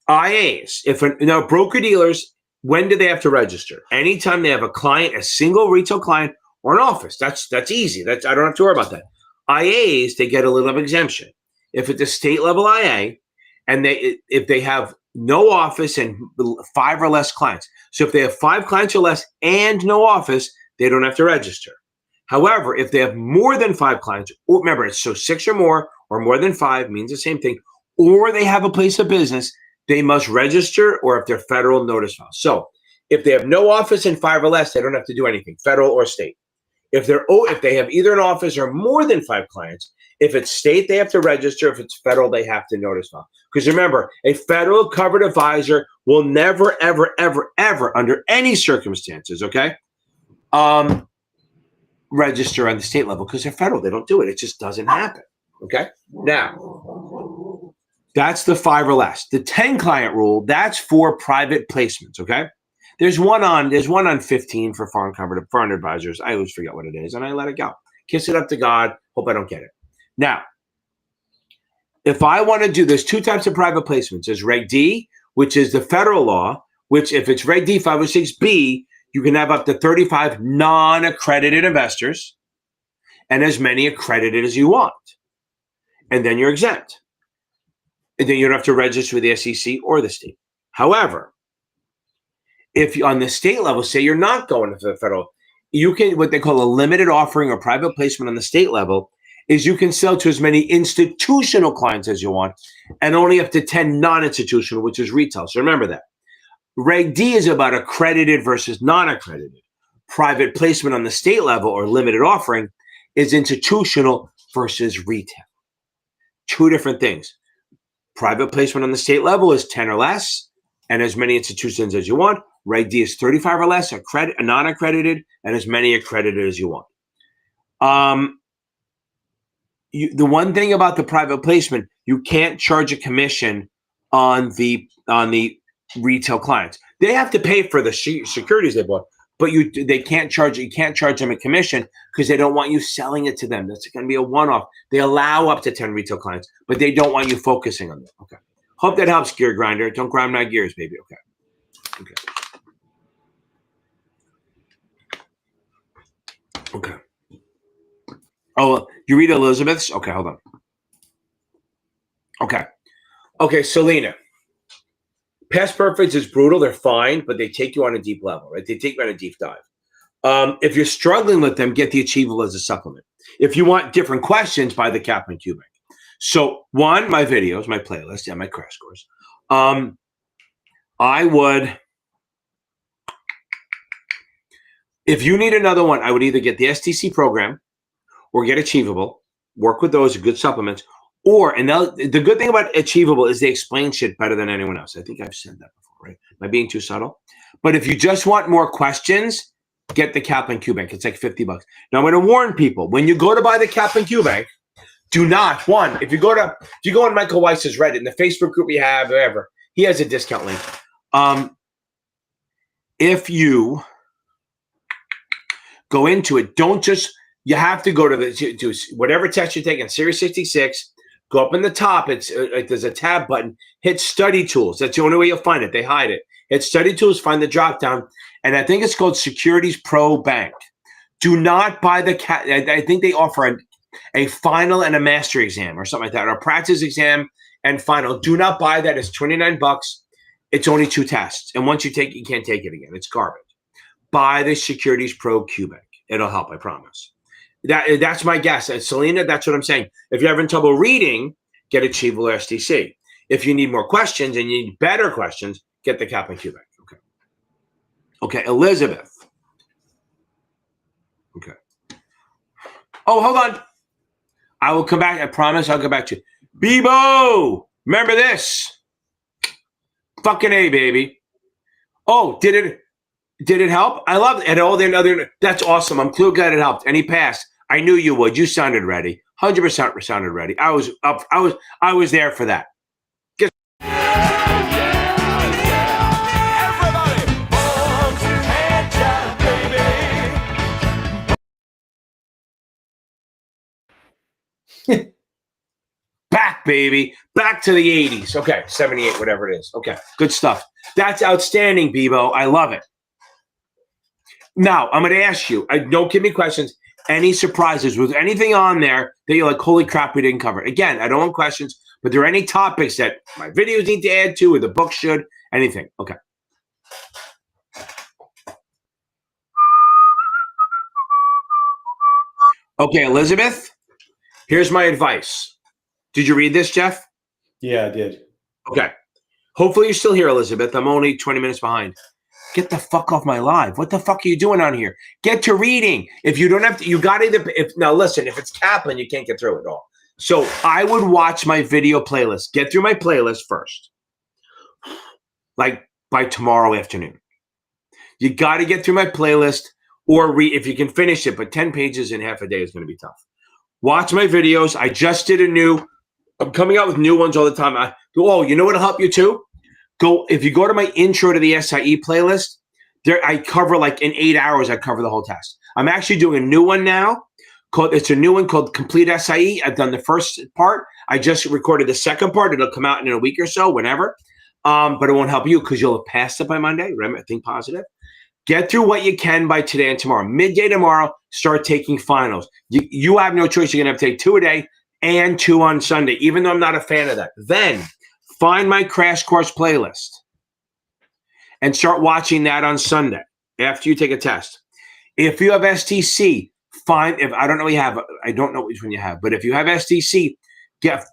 IAs, now broker dealers, when do they have to register? Anytime they have a client, a single retail client or an office. That's easy. I don't have to worry about that. IAs, they get a little exemption. If it's a state level IA and if they have no office and 5 or less clients. So if they have 5 clients or less and no office, they don't have to register. However, if they have more than 5 clients, or remember, it's so 6 or more than 5 means the same thing, or they have a place of business, they must register, or if they're federal, notice file. So if they have no office and 5 or less, they don't have to do anything, federal or state. If they have either an office or more than 5 clients, if it's state, they have to register. If it's federal, they have to notice file. Because remember, a federal covered advisor will never, ever, ever, ever, under any circumstances, okay, register on the state level because they're federal. They don't do it. It just doesn't happen, okay? Now, that's the 5 or less. The 10 client rule, that's for private placements, okay? There's one on 15 for foreign advisors. I always forget what it is, and I let it go. Kiss it up to God. Hope I don't get it. Now, if I want to do, there's 2 types of private placements. There's Reg D, which is the federal law, which if it's Reg D 506B, you can have up to 35 non-accredited investors and as many accredited as you want. And then you're exempt. And then you don't have to register with the SEC or the state. However, if you, on the state level, say you're not going to the federal, you can, what they call a limited offering or private placement on the state level, is you can sell to as many institutional clients as you want and only up to 10 non-institutional, which is retail. So remember that. Reg D is about accredited versus non-accredited. Private placement on the state level or limited offering is institutional versus retail. 2 different things. Private placement on the state level is 10 or less and as many institutions as you want. Reg D is 35 or less, non-accredited, and as many accredited as you want. The one thing about the private placement, you can't charge a commission on the retail clients. They have to pay for the securities they bought, but you can't charge them a commission because they don't want you selling it to them. That's going to be a one-off. They allow up to 10 retail clients, but they don't want you focusing on them. Okay. Hope that helps, Gear Grinder. Don't grind my gears, baby. Okay. Oh, you read Elizabeth's? Okay, hold on. Okay, Selena. Past perfects is brutal. They're fine, but they take you on a deep level, right? They take you on a deep dive. If you're struggling with them, get the Achievable as a supplement. If you want different questions, buy the Kaplan Cubic. So one, my videos, my playlist, and my crash course. I would, if you need another one, I would either get the STC program or get Achievable. Work with those, good supplements. Or, and the good thing about Achievable is they explain shit better than anyone else. I think I've said that before, right? Am I being too subtle? But if you just want more questions, get the Kaplan Q Bank. It's like $50. Now, I'm going to warn people, when you go to buy the Kaplan Q Bank, do not, if you go on Michael Weiss's Reddit, in the Facebook group we have, whatever, he has a discount link. If you go into it, you have to go to whatever test you're taking, Series 66, go up in the top. There's a tab button. Hit Study Tools. That's the only way you'll find it. They hide it. Hit Study Tools, find the drop down, and I think it's called Securities Pro Bank. Do not buy I think they offer a final and a master exam or something like that, or a practice exam and final. Do not buy that. It's $29. It's only 2 tests, and once you take it, you can't take it again. It's garbage. Buy the Securities Pro Q Bank. It'll help, I promise. That's my guess. And Selena, that's what I'm saying. If you're having trouble reading, get Achievable or STC. If you need more questions and you need better questions, get the Kaplan Q Bank. Okay, Elizabeth. Okay. Oh, hold on. I will come back. I promise I'll come back to you. Bebo, remember this? Fucking A, baby. Oh, did it help? I love it. And all the other, that's awesome. I'm glad it helped. And he passed. I knew you would. You sounded ready. 100% sounded ready. I was up. I was there for that. Back, baby. Back to the 80s. Okay, 78, whatever it is. Okay, good stuff. That's outstanding, Bebo. I love it. Now, I'm going to ask you, don't give me questions, any surprises? Was anything on there that you're like, holy crap, we didn't cover? Again, I don't want questions, but there are any topics that my videos need to add to or the book should? Anything? Okay. Okay, Elizabeth, here's my advice. Did you read this, Jeff? Yeah, I did. Okay. Hopefully you're still here, Elizabeth. I'm only 20 minutes behind. Get the fuck off my live. What the fuck are you doing on here? Get to reading. If you don't have to, you got to, now listen, if it's Kaplan, you can't get through it all. So I would watch my video playlist. Get through my playlist first. Like by tomorrow afternoon. You got to get through my playlist or read if you can finish it, but 10 pages in half a day is going to be tough. Watch my videos. I just did I'm coming out with new ones all the time. Oh, you know what'll help you too? If you go to my intro to the SIE playlist, there I cover like in 8 hours, I cover the whole test. I'm actually doing a new one now. It's a new one called Complete SIE. I've done the first part. I just recorded the second part. It'll come out in a week or so, whenever. But it won't help you because you'll have passed it by Monday. Remember, think positive. Get through what you can by today and tomorrow. Midday tomorrow, start taking finals. You have no choice. You're going to have to take 2 a day and 2 on Sunday, even though I'm not a fan of that. Then find my crash course playlist and start watching that on Sunday after you take a test. If you have STC, I don't know what you have. I don't know which one you have, but if you have STC,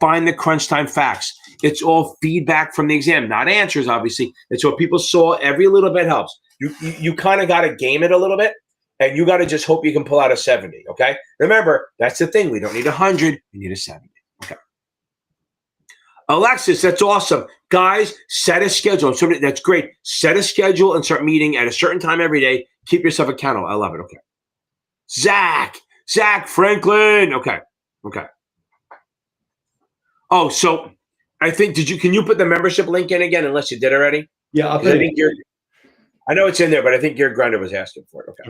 find the crunch time facts. It's all feedback from the exam, not answers, obviously. It's what people saw. Every little bit helps. You kind of got to game it a little bit, and you got to just hope you can pull out a 70, okay? Remember, that's the thing. We don't need 100. We need a 70, okay? Alexis, that's awesome. Guys, set a schedule. That's great. Set a schedule and start meeting at a certain time every day. Keep yourself accountable. I love it, okay? Zach Franklin. Okay. Oh, so I think, can you put the membership link in again, unless you did already? Yeah, I'll put it. I know it's in there, but I think your grinder was asking for it. Okay.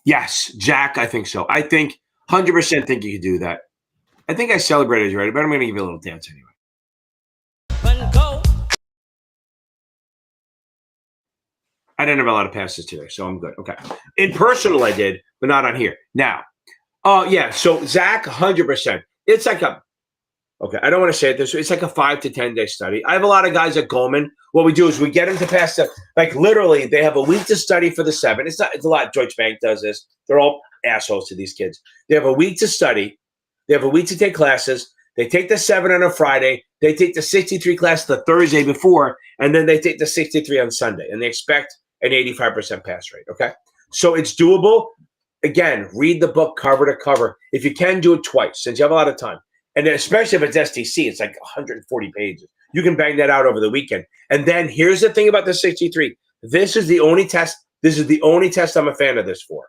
Yes, Jack, I think so. I think 100% think you could do that. I think I celebrated you already, but I'm going to give you a little dance anyway. I didn't have a lot of passes today, so I'm good. Okay. In personal, I did, but not on here. Now, yeah, so Zach, 100%. It's like I don't want to say it this way. It's like a 5 to 10 day study. I have a lot of guys at Goldman. What we do is we get them to pass literally, they have a week to study for the 7. It's a lot. Deutsche Bank does this. They're all assholes to these kids. They have a week to study. They have a week to take classes. They take the 7 on a Friday. They take the 63 class the Thursday before, and then they take the 63 on Sunday, and they expect an 85% pass rate, okay? So it's doable. Again, read the book cover to cover. If you can, do it twice, since you have a lot of time. And then especially if it's STC, it's like 140 pages. You can bang that out over the weekend. And then here's the thing about the 63. This is the only test. This is the only test I'm a fan of this for.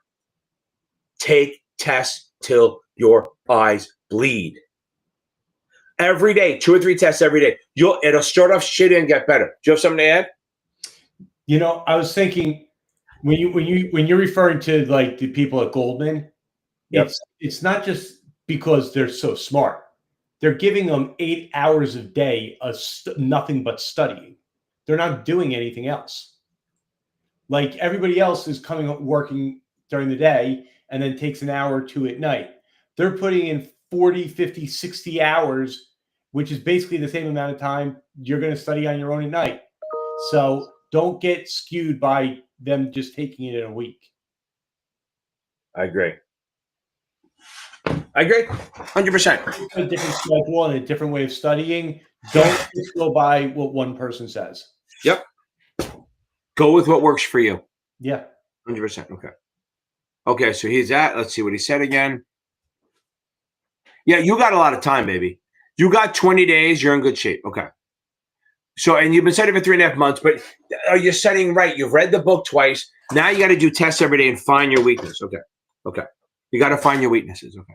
Take tests till your eyes bleed. Every day, 2 or 3 tests every day. It'll start off shitty and get better. Do you have something to add? You know, I was thinking when you're referring to like the people at Goldman, yep. It's not just because they're so smart. They're giving them 8 hours a day of nothing but studying. They're not doing anything else. Like everybody else is coming up working during the day and then takes an hour or 2 at night. They're putting in 40, 50, 60 hours, which is basically the same amount of time you're going to study on your own at night. So don't get skewed by them just taking it in a week. I agree. 100%. A different schedule and a different way of studying. Don't just go by what one person says. Yep. Go with what works for you. Yeah. 100%. Okay. Okay, so he's at, let's see what he said again. Yeah, you got a lot of time, baby. You got 20 days. You're in good shape. Okay. So, and you've been studying for 3.5 months, but are you studying right? You've read the book twice. Now you got to do tests every day and find your weakness. Okay. Okay. You got to find your weaknesses. Okay.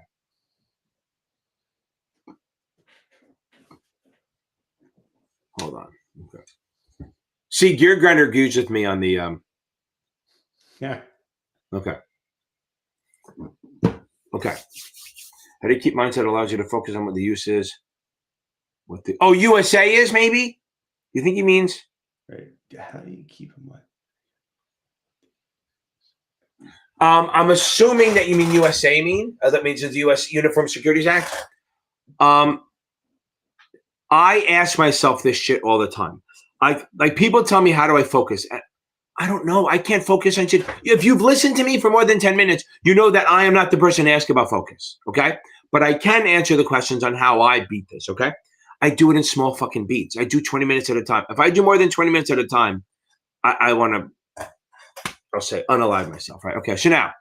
Hold on. Okay. See, Gear Grinder agrees with me on the, Yeah. Okay. Okay. How do you keep mindset allows you to focus on what the use is? What the USA is, maybe? You think he means? Right. How do you keep in mind? I'm assuming that you mean USA mean. That means the U.S. Uniform Securities Act. I ask myself this shit all the time. Like people tell me, how do I focus? I don't know. I can't focus on shit. If you've listened to me for more than 10 minutes, you know that I am not the person to ask about focus. Okay. But I can answer the questions on how I beat this. Okay. I do it in small fucking beats. I do 20 minutes at a time. If I do more than 20 minutes at a time, I want to, I'll say, unalive myself. Right. Okay. So now,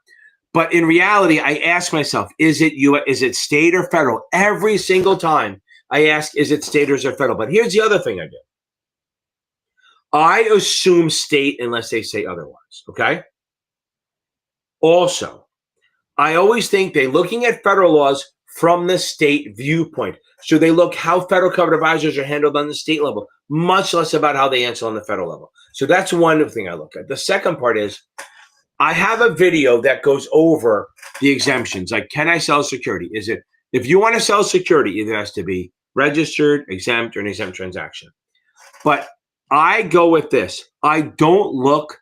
but in reality, I ask myself, is it state or federal? Every single time I ask, is it state or is it federal? But here's the other thing I do. I assume state unless they say otherwise, okay? Also, I always think they're looking at federal laws from the state viewpoint. So they look how federal covered advisors are handled on the state level, much less about how they answer on the federal level. So that's one thing I look at. The second part is I have a video that goes over the exemptions. Like, can I sell security? Is it, if you want to sell security, either has to be registered, exempt, or an exempt transaction. But I go with this. I don't look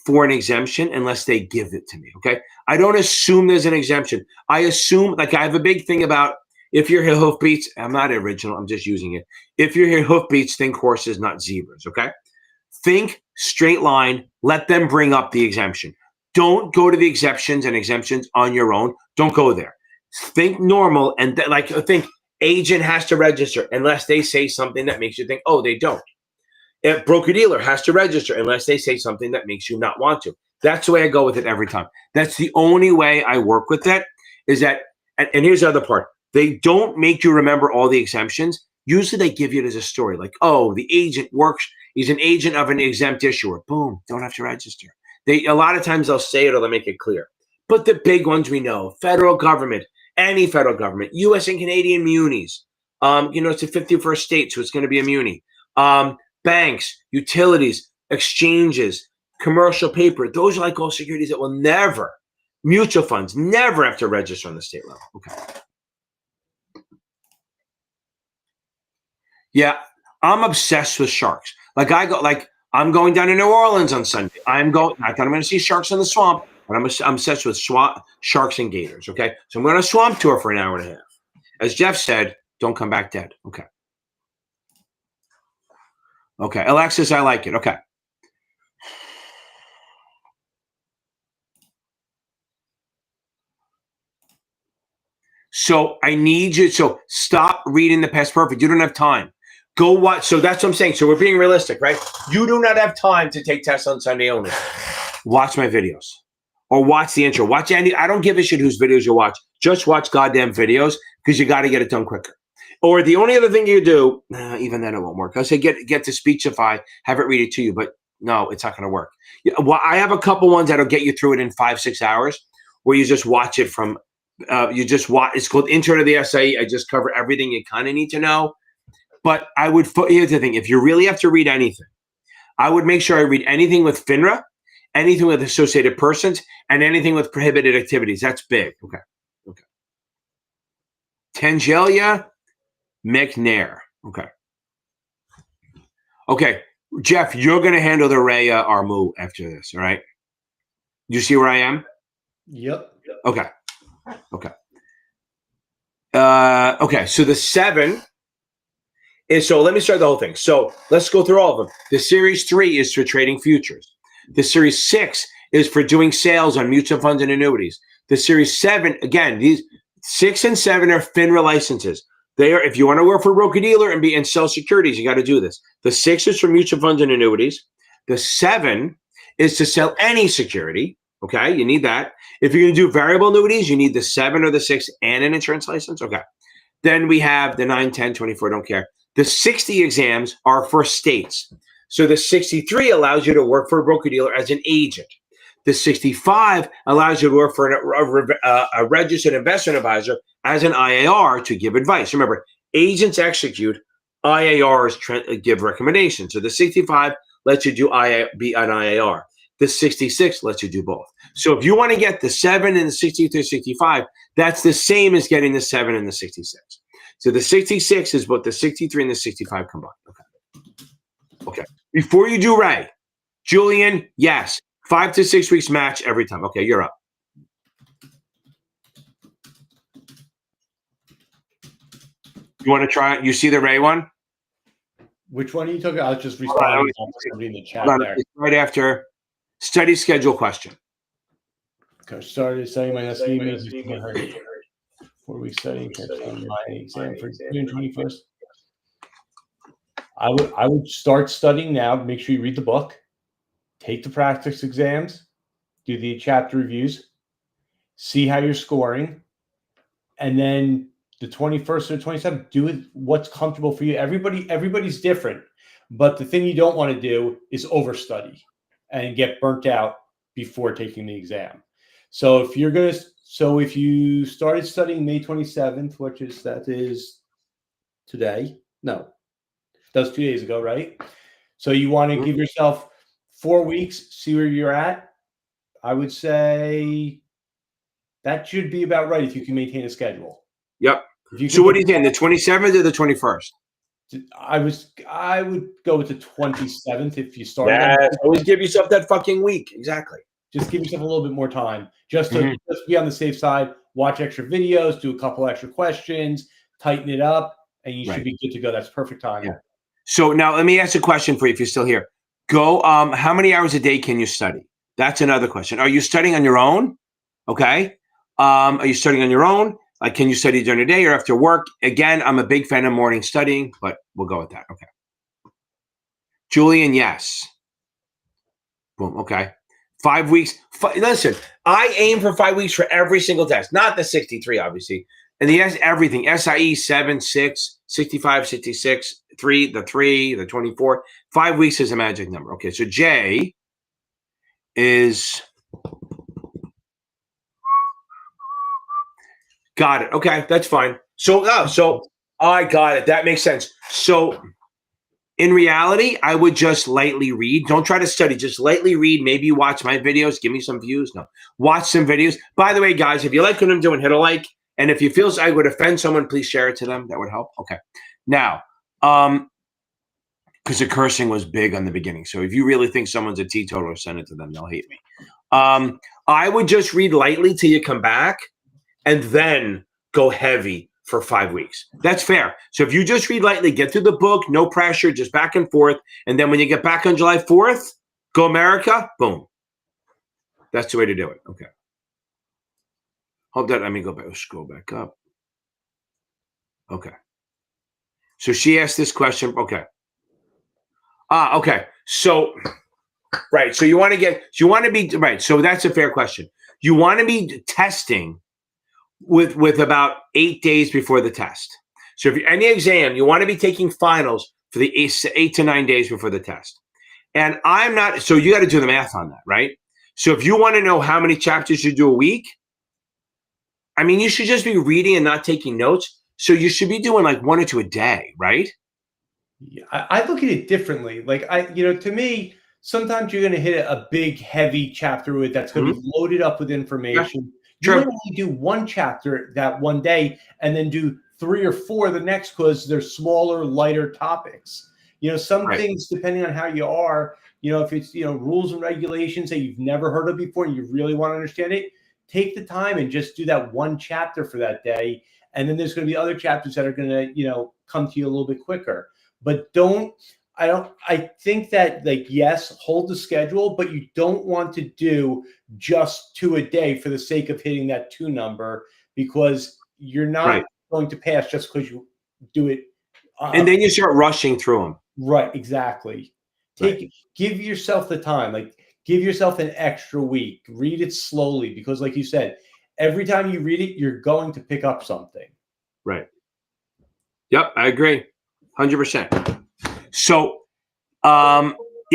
for an exemption unless they give it to me, okay? I don't assume there's an exemption. I assume, like I have a big thing about if you're here hoofbeats, I'm not original, I'm just using it. If you're here hoofbeats, think horses, not zebras, okay? Think straight line, let them bring up the exemption. Don't go to the exceptions and exemptions on your own. Don't go there. Think normal and think agent has to register unless they say something that makes you think, oh, they don't. If broker-dealer has to register unless they say something that makes you not want to. That's the way I go with it every time. That's the only way I work with it is that, and here's the other part. They don't make you remember all the exemptions. Usually they give you it as a story. Like, oh, the agent works. He's an agent of an exempt issuer. Boom, don't have to register. A lot of times they'll say it or they'll make it clear. But the big ones we know, federal government, any federal government, U.S. and Canadian munis. It's a 51st state, so it's going to be a muni. Banks, utilities, exchanges, commercial paper. Those are like all securities that will never, mutual funds, never have to register on the state level. Okay. Yeah, I'm obsessed with sharks. I'm going down to New Orleans on Sunday. I'm going to see sharks in the swamp, but I'm obsessed with sharks and gators. Okay. So I'm going on a swamp tour for an hour and a half. As Jeff said, don't come back dead. Okay. Okay, Alexis, I like it. Okay. So I need you. So stop reading the Past Perfect. You don't have time. Go watch. So that's what I'm saying. So we're being realistic, right? You do not have time to take tests on Sunday only. Watch my videos or watch the intro. Watch Andy. I don't give a shit whose videos you watch. Just watch goddamn videos because you got to get it done quicker. Or the only other thing you do, even then it won't work. I say get to Speechify, have it read it to you, but no, it's not going to work. Well, I have a couple ones that'll get you through it in 5-6 hours, where you just watch it from. It's called Intro to the SAE. I just cover everything you kind of need to know. But here's the thing: if you really have to read anything, I would make sure I read anything with FINRA, anything with associated persons, and anything with prohibited activities. That's big. Okay. Tangelia McNair. Okay. Jeff, you're going to handle the Rhea Armu after this, all right? You see where I am? Yep. Okay. Okay, so the 7 is, so let me start the whole thing. So let's go through all of them. The Series 3 is for trading futures. The Series 6 is for doing sales on mutual funds and annuities. The Series 7, again, these 6 and 7 are FINRA licenses. They are, if you want to work for a broker-dealer and sell securities, you got to do this. The 6 is for mutual funds and annuities. The 7 is to sell any security. Okay, you need that. If you're going to do variable annuities, you need the 7 or the 6 and an insurance license. Okay. Then we have the 9, 10, 24, don't care. The 60 exams are for states. So the 63 allows you to work for a broker-dealer as an agent. The 65 allows you to work for a registered investment advisor as an IAR to give advice. Remember, agents execute, IARs give recommendations. So the 65 lets you be an IAR. The 66 lets you do both. So if you want to get the 7 and the 63, 65, that's the same as getting the 7 and the 66. So the 66 is both the 63 and the 65 combined. Okay. Before you do Ray, Julian, yes. 5 to 6 weeks match every time. Okay, you're up. You want to try it? You see the Ray one? Which one are you talking about? I was just responding to somebody in the chat there. Right after study schedule question. Okay, started studying my SE means 4 weeks studying my exam for June 21st. I would start studying now. Make sure you read the book, take the practice exams, do the chapter reviews, see how you're scoring, and then the 21st or 27th, do it what's comfortable for you. Everybody's different, but the thing you don't want to do is overstudy and get burnt out before taking the exam. So if you started studying May 27th, that is today. No, that was 2 days ago, right? So you want to give yourself 4 weeks, see where you're at. I would say that should be about right if you can maintain a schedule. Yep. So what are you saying, the 27th or the 21st? I would go with the 27th if you started. Yeah, always give yourself that fucking week. Exactly. Just give yourself a little bit more time. Just to be on the safe side, watch extra videos, do a couple extra questions, tighten it up, and you should be good to go. That's perfect time. Yeah. So now let me ask a question for you if you're still here. Go, how many hours a day can you study? That's another question. Are you studying on your own? Okay. Are you studying on your own? Like, can you study during the day or after work? Again, I'm a big fan of morning studying, but we'll go with that. Okay. Julian, yes. Boom. Okay. 5 weeks. Listen, I aim for 5 weeks for every single test, not the 63, obviously. And everything, SIE 7, 6, 65, 66, 3, the 24. 5 weeks is a magic number. Okay, so J is, got it. Okay, that's fine. So I got it. That makes sense. So in reality, I would just lightly read. Don't try to study. Just lightly read. Maybe you watch my videos. Give me some views. No, watch some videos. By the way, guys, if you like what I'm doing, hit a like. And if you feel I would offend someone, please share it to them. That would help. Okay. Now, because the cursing was big on the beginning. So if you really think someone's a teetotaler, send it to them. They'll hate me. I would just read lightly till you come back and then go heavy for 5 weeks. That's fair. So if you just read lightly, get through the book, no pressure, just back and forth. And then when you get back on July 4th, go America, boom. That's the way to do it. Okay. Hold that. Let me go back. Scroll back up. Okay. So she asked this question. Okay. Okay. So, right. So you want to be, right. So that's a fair question. You want to be testing with about 8 days before the test. So if you're any exam, you want to be taking finals for the 8 to 9 days before the test. And I'm not, so you got to do the math on that, right? So if you want to know how many chapters you do a week, I mean, you should just be reading and not taking notes. So you should be doing like 1 or 2 a day, right? Yeah, I look at it differently. Like to me, sometimes you're going to hit a big, heavy chapter with that's going to be loaded up with information. Yeah, you might only do 1 chapter that one day and then do 3 or 4 the next because they're smaller, lighter topics. Some things, depending on how you are, if it's, rules and regulations that you've never heard of before and you really want to understand it, take the time and just do that 1 chapter for that day. And then there's going to be other chapters that are going to, come to you a little bit quicker. But I think that, like, yes, hold the schedule, but you don't want to do just 2 a day for the sake of hitting that 2 number because you're not going to pass just because you do it. And then you start rushing through them. Right, exactly. Give yourself the time. Like, give yourself an extra week. Read it slowly because, like you said, every time you read it, you're going to pick up something. Right. Yep, I agree, 100%. So, yeah,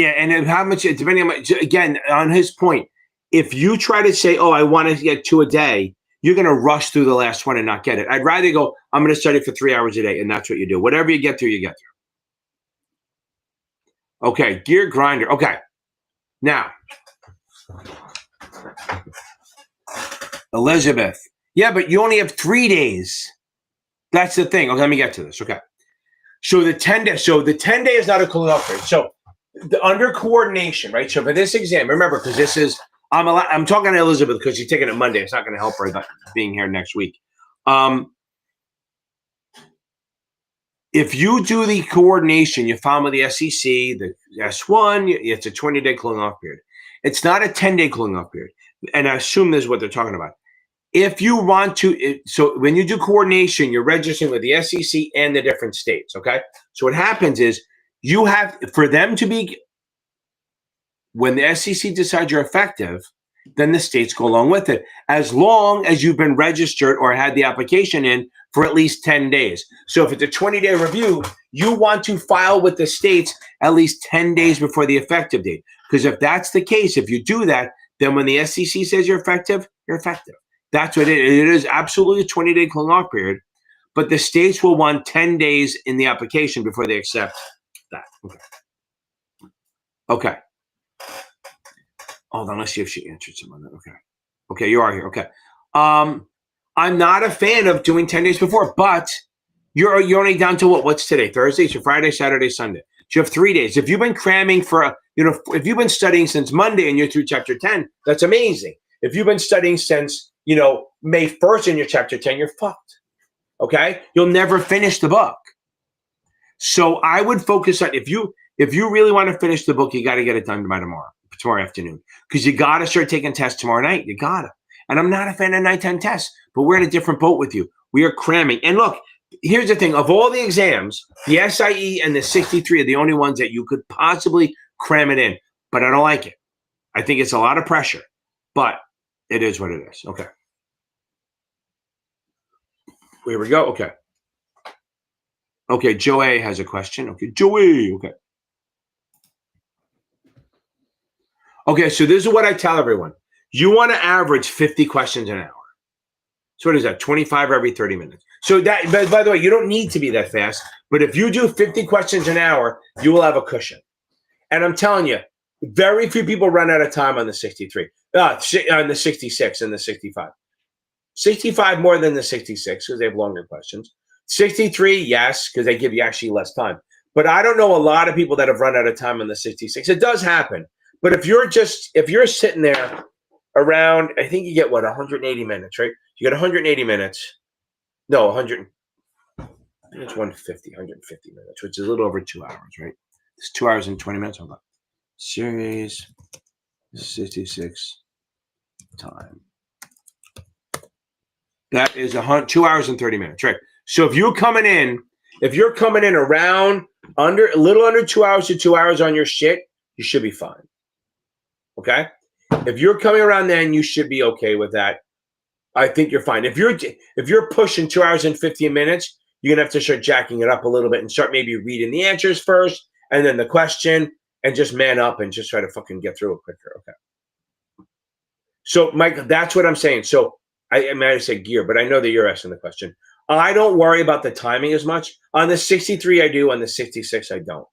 and how much, depending on again, on his point, if you try to say, "Oh, I want to get 2 a day," you're going to rush through the last one and not get it. I'd rather go, "I'm going to study for 3 hours a day," and that's what you do. Whatever you get through, you get through. Okay, gear grinder. Okay, now, Elizabeth. Yeah, but you only have 3 days. That's the thing. Okay, let me get to this. Okay. So the 10 day, is not a cooling off period. So under coordination, right? So for this exam, remember, because this is, I'm talking to Elizabeth because she's taking it Monday. It's not going to help her being here next week. If you do the coordination, you follow the SEC, the S1, it's a 20-day cooling off period. It's not a 10-day cooling off period. And I assume this is what they're talking about. If you want to, so when you do coordination, you're registering with the SEC and the different states, okay? So what happens is you have, for them to be, when the SEC decides you're effective, then the states go along with it, as long as you've been registered or had the application in for at least 10 days. So if it's a 20-day review, you want to file with the states at least 10 days before the effective date. Because if that's the case, if you do that, then when the SEC says you're effective, you're effective. That's what it is. It is absolutely a 20-day cooling off period, but the states will want 10 days in the application before they accept that. Okay. Okay. Hold on. Let's see if she answered some of that. Okay. Okay, you are here. Okay. I'm not a fan of doing 10 days before, but you're only down to what? What's today? Thursday, so Friday, Saturday, Sunday. So you have 3 days. If you've been cramming for, if you've been studying since Monday and you're through chapter 10, that's amazing. If you've been studying since, May 1st in your chapter 10, you're fucked. Okay? You'll never finish the book. So I would focus on, if you really want to finish the book, you got to get it done by tomorrow afternoon, because you got to start taking tests tomorrow night. You got to. And I'm not a fan of nighttime tests, but we're in a different boat with you. We are cramming. And look, here's the thing. Of all the exams, the SIE and the 63 are the only ones that you could possibly cram it in. But I don't like it. I think it's a lot of pressure. But it is what it is. Okay. Here we go. Okay. Okay, Joey has a question. Okay, Joey. Okay. Okay, so this is what I tell everyone. You want to average 50 questions an hour. So what is that? 25 every 30 minutes. So that, by the way, you don't need to be that fast. But if you do 50 questions an hour, you will have a cushion. And I'm telling you, very few people run out of time on the 63, on the 66 and the 65. 65 more than the 66 because they have longer questions. 63, yes, because they give you actually less time. But I don't know a lot of people that have run out of time on the 66. It does happen. But if you're sitting there around, I think you get 180 minutes, right? You get 180 minutes. No, 100. I think it's 150 minutes, which is a little over 2 hours, right? It's 2 hours and 20 minutes. Hold on. Series 66 time. That is 2 hours and 30 minutes, right? So if you're coming in around a little under 2 hours to 2 hours on your shit, you should be fine. Okay? If you're coming around then, you should be okay with that. I think you're fine. If you're pushing 2 hours and 15 minutes, you're gonna have to start jacking it up a little bit and start maybe reading the answers first and then the question, and just man up and just try to fucking get through it quicker. Okay. So, Mike, that's what I'm saying. So I might say gear, but I know that you're asking the question. I don't worry about the timing as much. On the 63, I do. On the 66, I don't.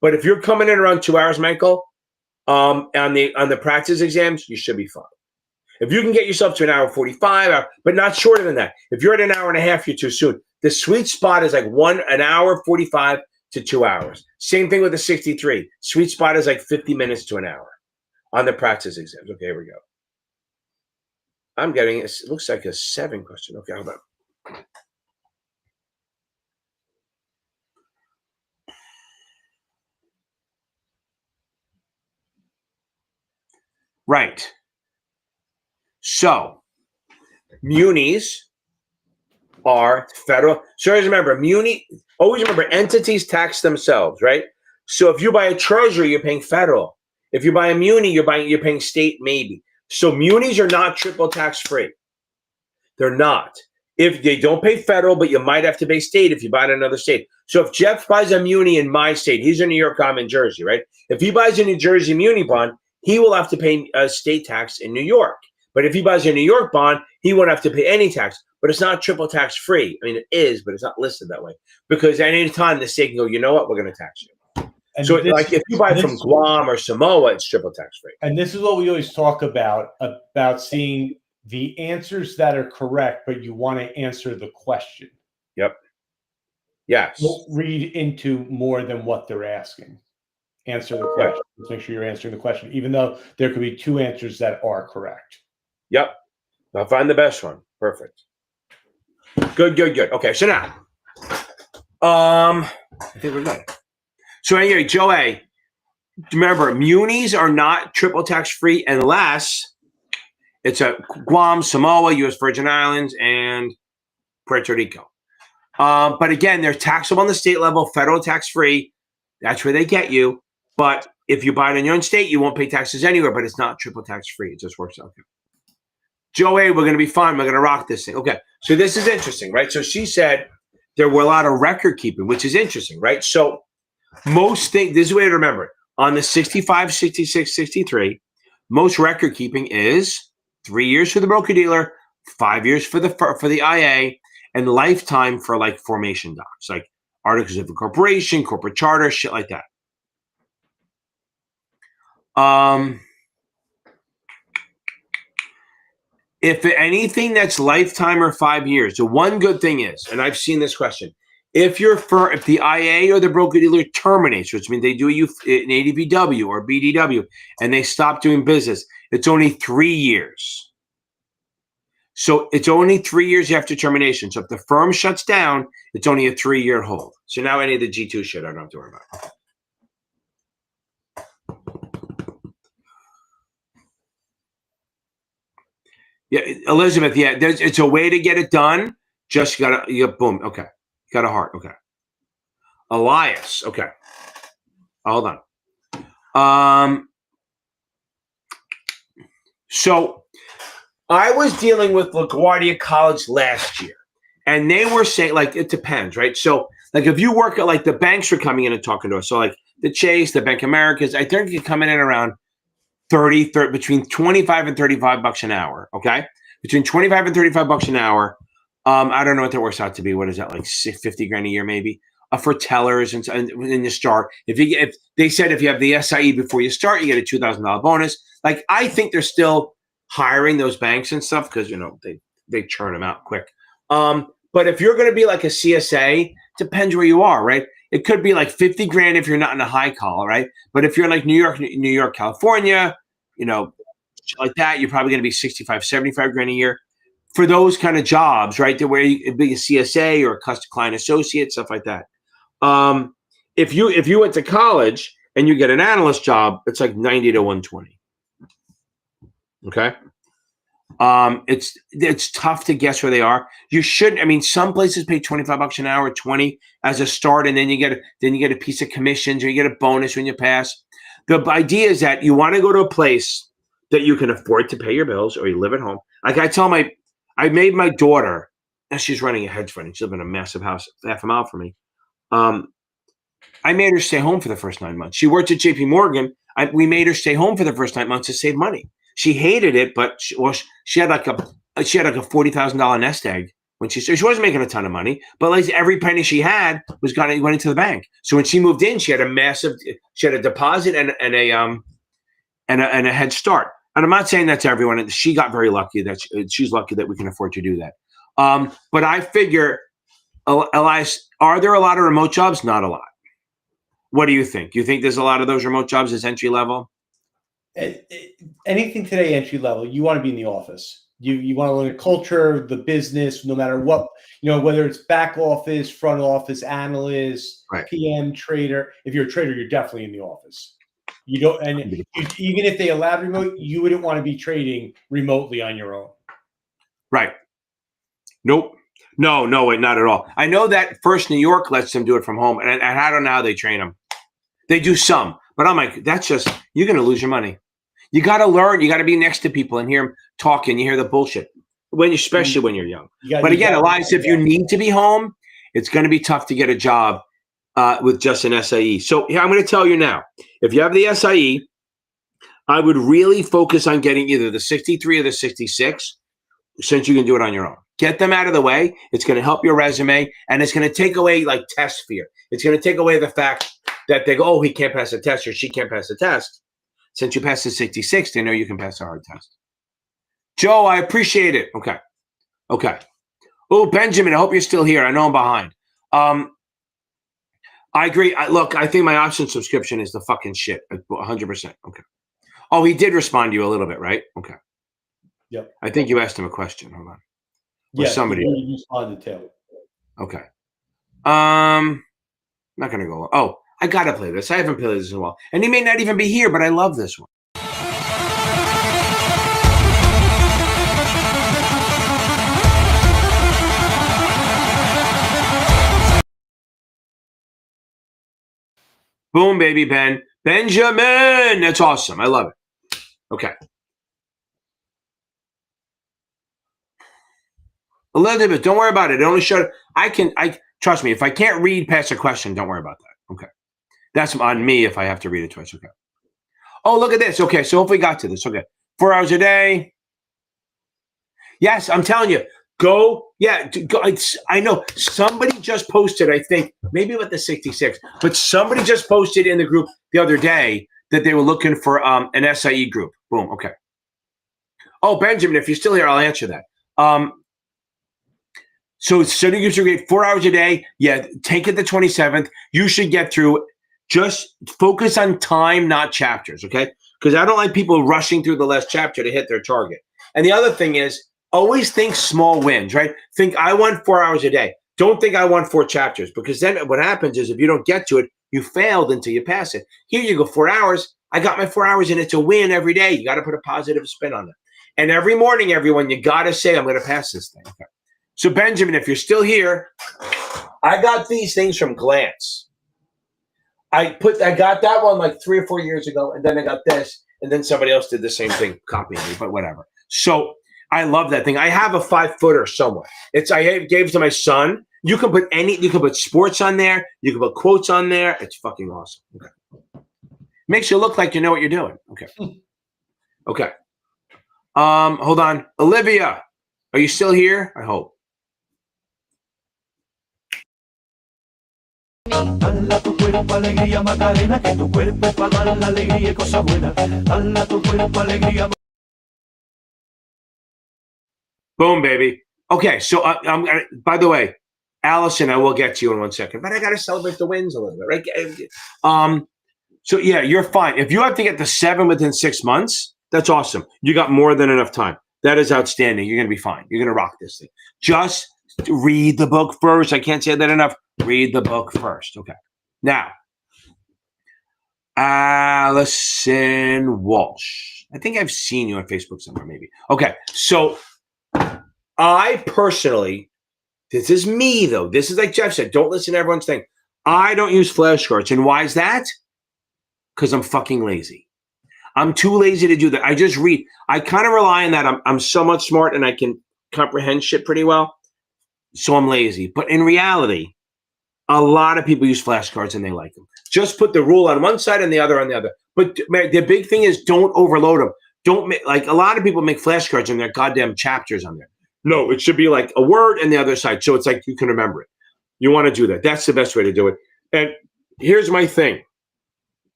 But if you're coming in around 2 hours, Michael, on the practice exams, you should be fine. If you can get yourself to an hour 45, but not shorter than that. If you're at an hour and a half, you're too soon. The sweet spot is like an hour 45 to 2 hours. Same thing with the 63. Sweet spot is like 50 minutes to an hour on the practice exams. Okay, here we go. I'm getting, it looks like a 7 question. Okay, hold on. Right. So, munis, are federal. So always remember, always remember, entities tax themselves, right? So if you buy a treasury, you're paying federal. If you buy a muni, you're paying state, maybe. So munis are not triple tax free. They're not. If they don't pay federal, but you might have to pay state if you buy in another state. So if Jeff buys a muni in my state, he's in New York, I'm in Jersey, right? If he buys a New Jersey muni bond, he will have to pay a state tax in New York. But if he buys a New York bond, he won't have to pay any tax. But it's not triple tax free. I mean, it is, but it's not listed that way. Because at any time, the state can go, you know what, we're going to tax you. And so like if you buy from Guam or Samoa, it's triple tax free. And this is what we always talk about seeing the answers that are correct, but you want to answer the question. Yep. Yes. Don't read into more than what they're asking. Answer the question. Yep. Let's make sure you're answering the question, even though there could be two answers that are correct. Yep. I'll find the best one. Perfect. Good. Okay, so now, I think we're good. So anyway, Joe A, remember, munis are not triple tax free unless it's a Guam, Samoa, U.S. Virgin Islands, and Puerto Rico. But again, they're taxable on the state level, federal tax free. That's where they get you. But if you buy it in your own state, you won't pay taxes anywhere, but it's not triple tax free. It just works out good. Joe A, we're going to be fine. We're going to rock this thing. Okay, so this is interesting, right? So she said there were a lot of record keeping, which is interesting, right? So most things, this is the way to remember it. On the 65, 66, 63, most record keeping is 3 years for the broker-dealer, 5 years for the IA, and lifetime for like formation docs, like articles of incorporation, corporate charter, shit like that. If anything that's lifetime or 5 years, the one good thing is, and I've seen this question, if the IA or the broker-dealer terminates, which means they do an ADVW or BDW, and they stop doing business, it's only 3 years. So it's only 3 years after termination. So if the firm shuts down, it's only a 3-year hold. So now any of the G2 shit, I don't have to worry about. Yeah, Elizabeth, yeah, it's a way to get it done. Just boom, okay. Got a heart, okay. Elias, okay. Hold on. So I was dealing with LaGuardia College last year, and they were saying, like, it depends, right? So, like, if you work at, like, the banks are coming in and talking to us. So, like, the Chase, the Bank of Americas, I think you're coming in around between 25 and 35 bucks an hour, okay? Between 25 and 35 bucks an hour. I don't know what that works out to be. What is that, like 50 grand a year maybe? For tellers and you start. If they said if you have the SIE before you start, you get a $2,000 bonus. Like, I think they're still hiring those banks and stuff because, you know, they churn them out quick. But if you're going to be like a CSA, depends where you are, right? It could be like 50 grand if you're not in a high call, right? But if you're like New York, California, you know, like that, you're probably going to be 65, 75 grand a year for those kind of jobs, right? Where you be a CSA or a custom client associate, stuff like that. If you went to college and you get an analyst job, it's like 90 to 120. Okay. It's tough to guess where they are. You should, I mean, some places pay 25 bucks an hour, 20 as a start, and then you get a piece of commissions or you get a bonus when you pass. The idea is that you want to go to a place that you can afford to pay your bills, or you live at home. Like I made my daughter, and she's running a hedge fund, and she lives in a massive house half a mile from me. I made her stay home for the first 9 months. She worked at JP Morgan. We made her stay home for the first 9 months to save money. She hated it, but she had like a $40,000 nest egg when she wasn't making a ton of money, but like every penny she had went into the bank. So when she moved in, she had a deposit and a head start. And I'm not saying that's everyone. She got very lucky that she's lucky that we can afford to do that. But I figure, Elias, are there a lot of remote jobs? Not a lot. What do you think? Do you think there's a lot of those remote jobs as entry level? Anything today entry level, you want to be in the office. You want to learn the culture, the business, no matter what, whether it's back office, front office, analyst, right, PM, trader. If you're a trader, you're definitely in the office. You don't, and even if they allowed remote, you wouldn't want to be trading remotely on your own. Right. Nope. No, wait, not at all. I know that First New York lets them do it from home, and I don't know how they train them. They do some, but I'm like, that's just, you're going to lose your money. You got to learn. You got to be next to people and hear them talking. You hear the bullshit, especially when you're young. But again, Elias, if you need to be home, it's going to be tough to get a job with just an SIE. So I'm going to tell you now, if you have the SIE, I would really focus on getting either the 63 or the 66, since you can do it on your own. Get them out of the way. It's going to help your resume, and it's going to take away like test fear. It's going to take away the fact that they go, oh, he can't pass a test or she can't pass a test. Since you passed the 66, they know you can pass a hard test. Joe, I appreciate it. Okay. Oh, Benjamin, I hope you're still here. I know I'm behind. I agree. Look, I think my option subscription is the fucking shit. 100%. Okay. Oh, he did respond to you a little bit, right? Okay. Yep. I think you asked him a question. Hold on. Yeah, somebody responded to. Okay. Not gonna go. Oh, I gotta play this. I haven't played this in a while, and he may not even be here, but I love this one. Boom, baby, Benjamin. That's awesome. I love it. Okay. Elizabeth, don't worry about it. It only showed. I trust me. If I can't read past a question, don't worry about that. Okay. That's on me if I have to read it twice. Okay. Oh, look at this. Okay. So hopefully got to this. Okay. 4 hours a day. Yes, I'm telling you. Go. Yeah. Go, I know somebody just posted, I think, maybe with the 66, but somebody just posted in the group the other day that they were looking for an SIE group. Boom. Okay. Oh, Benjamin, if you're still here, I'll answer that. So study groups are great. 4 hours a day. Yeah, take it the 27th. You should get through. Just focus on time, not chapters, okay? Because I don't like people rushing through the last chapter to hit their target. And the other thing is, always think small wins, right? Think, I want 4 hours a day. Don't think I want 4 chapters, because then what happens is if you don't get to it, you failed until you pass it. Here you go, 4 hours. I got my 4 hours, and it's a win every day. You got to put a positive spin on it. And every morning, everyone, you got to say, I'm going to pass this thing. Okay. So Benjamin, if you're still here, I got these things from Glance. I got that one like 3 or 4 years ago, and then I got this, and then somebody else did the same thing, copying me, but whatever. So I love that thing. I have a 5-footer somewhere. I gave it to my son. You can put sports on there. You can put quotes on there. It's fucking awesome. Okay. Makes you look like you know what you're doing. Okay. Okay. Hold on. Olivia, are you still here? I hope. Dala tu cuerpo alegría Macarena, que tu cuerpo es para dar la alegría y cosas buenas. Dala tu cuerpo alegría. Boom, baby. Okay, so by the way, Allison, I will get to you in 1 second, but I got to celebrate the wins a little bit, right? So yeah, you're fine. If you have to get to 7 within 6 months, that's awesome. You got more than enough time. That is outstanding. You're going to be fine. You're going to rock this thing. Just read the book first. I can't say that enough. Read the book first. Okay. Now, Allison Walsh. I think I've seen you on Facebook somewhere, maybe. Okay. So I personally, this is me though. This is like Jeff said, don't listen to everyone's thing. I don't use flashcards. And why is that? Because I'm fucking lazy. I'm too lazy to do that. I just read. I kind of rely on that. I'm somewhat smart and I can comprehend shit pretty well. So I'm lazy. But in reality, a lot of people use flashcards and they like them. Just put the rule on one side and the other on the other. But the big thing is don't overload them. Don't make, like a lot of people make flashcards and their goddamn chapters on there. No, it should be like a word and the other side. So it's like you can remember it. You want to do that. That's the best way to do it. And here's my thing.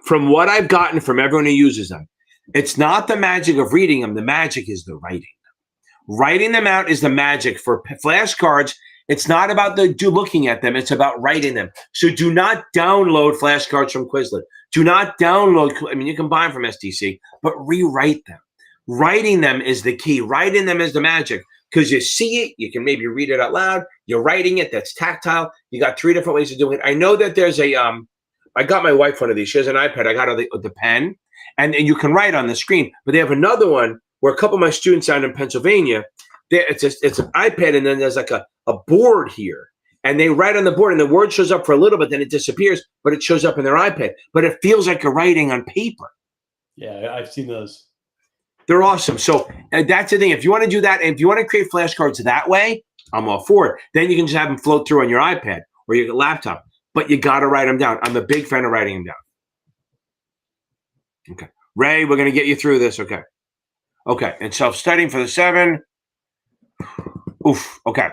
From what I've gotten from everyone who uses them, it's not the magic of reading them. The magic is the writing. Writing them out is the magic. For flashcards, it's not about looking at them. It's about writing them. So do not download flashcards from Quizlet. Do not download, I mean, you can buy them from STC, but rewrite them. Writing them is the key. Writing them is the magic because you see it. You can maybe read it out loud. You're writing it. That's tactile. You got 3 different ways of doing it. I know that there's I got my wife one of these. She has an iPad. I got her the pen, and you can write on the screen. But they have another one where a couple of my students down in Pennsylvania, it's an iPad, and then there's like a a board here, and they write on the board, and the word shows up for a little bit, then it disappears, but it shows up in their iPad. But it feels like you're writing on paper. Yeah, I've seen those. They're awesome. So that's the thing. If you want to do that, and if you want to create flashcards that way, I'm all for it. Then you can just have them float through on your iPad or your laptop. But you got to write them down. I'm a big fan of writing them down. Okay. Ray, we're going to get you through this. Okay. Okay. And self-studying for the 7. Oof. Okay.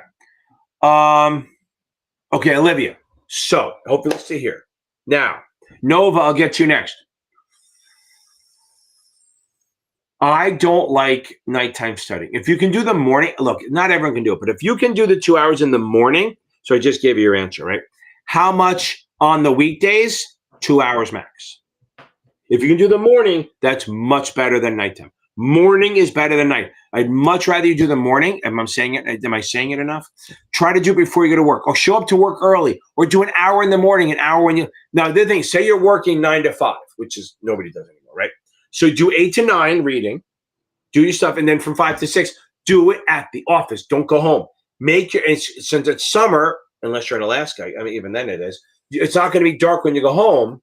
Okay, Olivia. So hopefully let's see here. Now, Nova, I'll get to you next. I don't like nighttime studying. If you can do the morning, look, not everyone can do it, but if you can do the 2 hours in the morning, so I just gave you your answer, right? How much on the weekdays? 2 hours max. If you can do the morning, that's much better than nighttime. Morning is better than night. I'd much rather you do the morning. Am I saying it enough? Try to do it before you go to work, or show up to work early, or do an hour in the morning, an hour when you. Now, the thing, say you're working 9 to 5, which is nobody does anymore, right? So do 8 to 9 reading, do your stuff, and then from 5 to 6, do it at the office. Don't go home. Make your, since it's summer, unless you're in Alaska, I mean, even then it is, it's not going to be dark when you go home.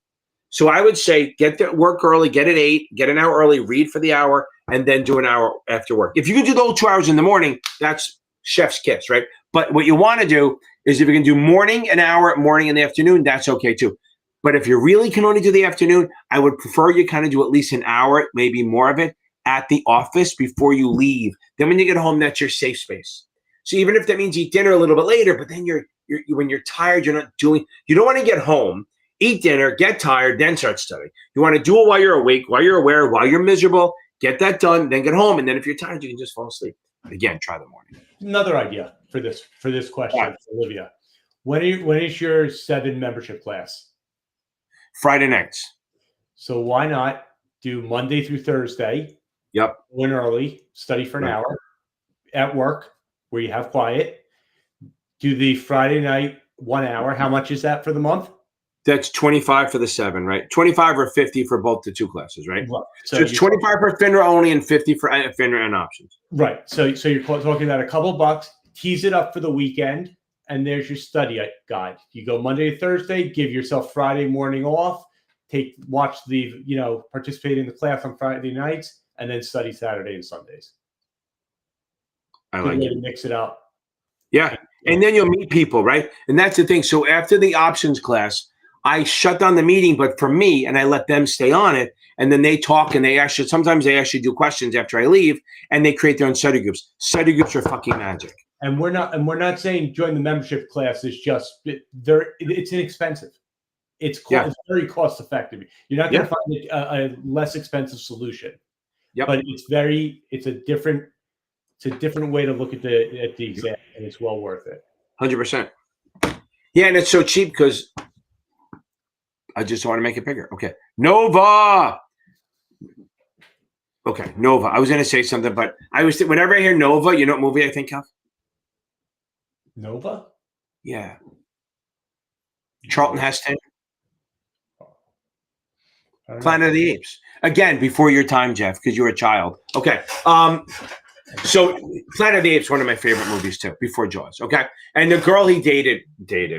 So I would say get to work early, get at 8, get an hour early, read for the hour, and then do an hour after work. If you can do those 2 hours in the morning, that's chef's kiss, right? But what you want to do is if you can do morning, an hour, morning and the afternoon, that's okay too. But if you really can only do the afternoon, I would prefer you kind of do at least an hour, maybe more of it, at the office before you leave. Then when you get home, that's your safe space. So even if that means eat dinner a little bit later, but then you're when you're tired, you're not doing, you don't want to get home, eat dinner, get tired, then start studying. You want to do it while you're awake, while you're aware, while you're miserable, get that done, then get home. And then if you're tired, you can just fall asleep. But again, try the morning. Another idea for this question, yeah. Olivia. When is your 7 membership class? Friday nights. So why not do Monday through Thursday? Yep. Go in early, study for an hour at work where you have quiet. Do the Friday night 1 hour. How much is that for the month? That's 25 for the 7, right? 25 or 50 for both the 2 classes, right? Right. So it's 25 for FINRA only and 50 for FINRA and options. Right. So you're talking about a couple bucks, tease it up for the weekend, and there's your study guide. You go Monday to Thursday, give yourself Friday morning off, watch participate in the class on Friday nights, and then study Saturday and Sundays. I like it. To mix it up. Yeah. And then you'll meet people, right? And that's the thing. So after the options class, I shut down the meeting, but for me, and I let them stay on it. And then they talk and sometimes they actually do questions after I leave, and they create their own study groups. Study groups are fucking magic. And we're not saying join the membership class is just it's inexpensive. It's very cost effective. You're not going to find a less expensive solution. Yep. But it's a different way to look at the exam, and it's well worth it. 100%. Yeah, and it's so cheap because I just want to make it bigger. Okay. Nova. Okay, Nova. I was going to say something, but whenever I hear Nova, you know what movie I think of? Nova? Yeah. Charlton Heston. Planet of the Apes. Again, before your time, Jeff, because you were a child. Okay. So Planet of the Apes, one of my favorite movies too, before Jaws. Okay. And the girl he dated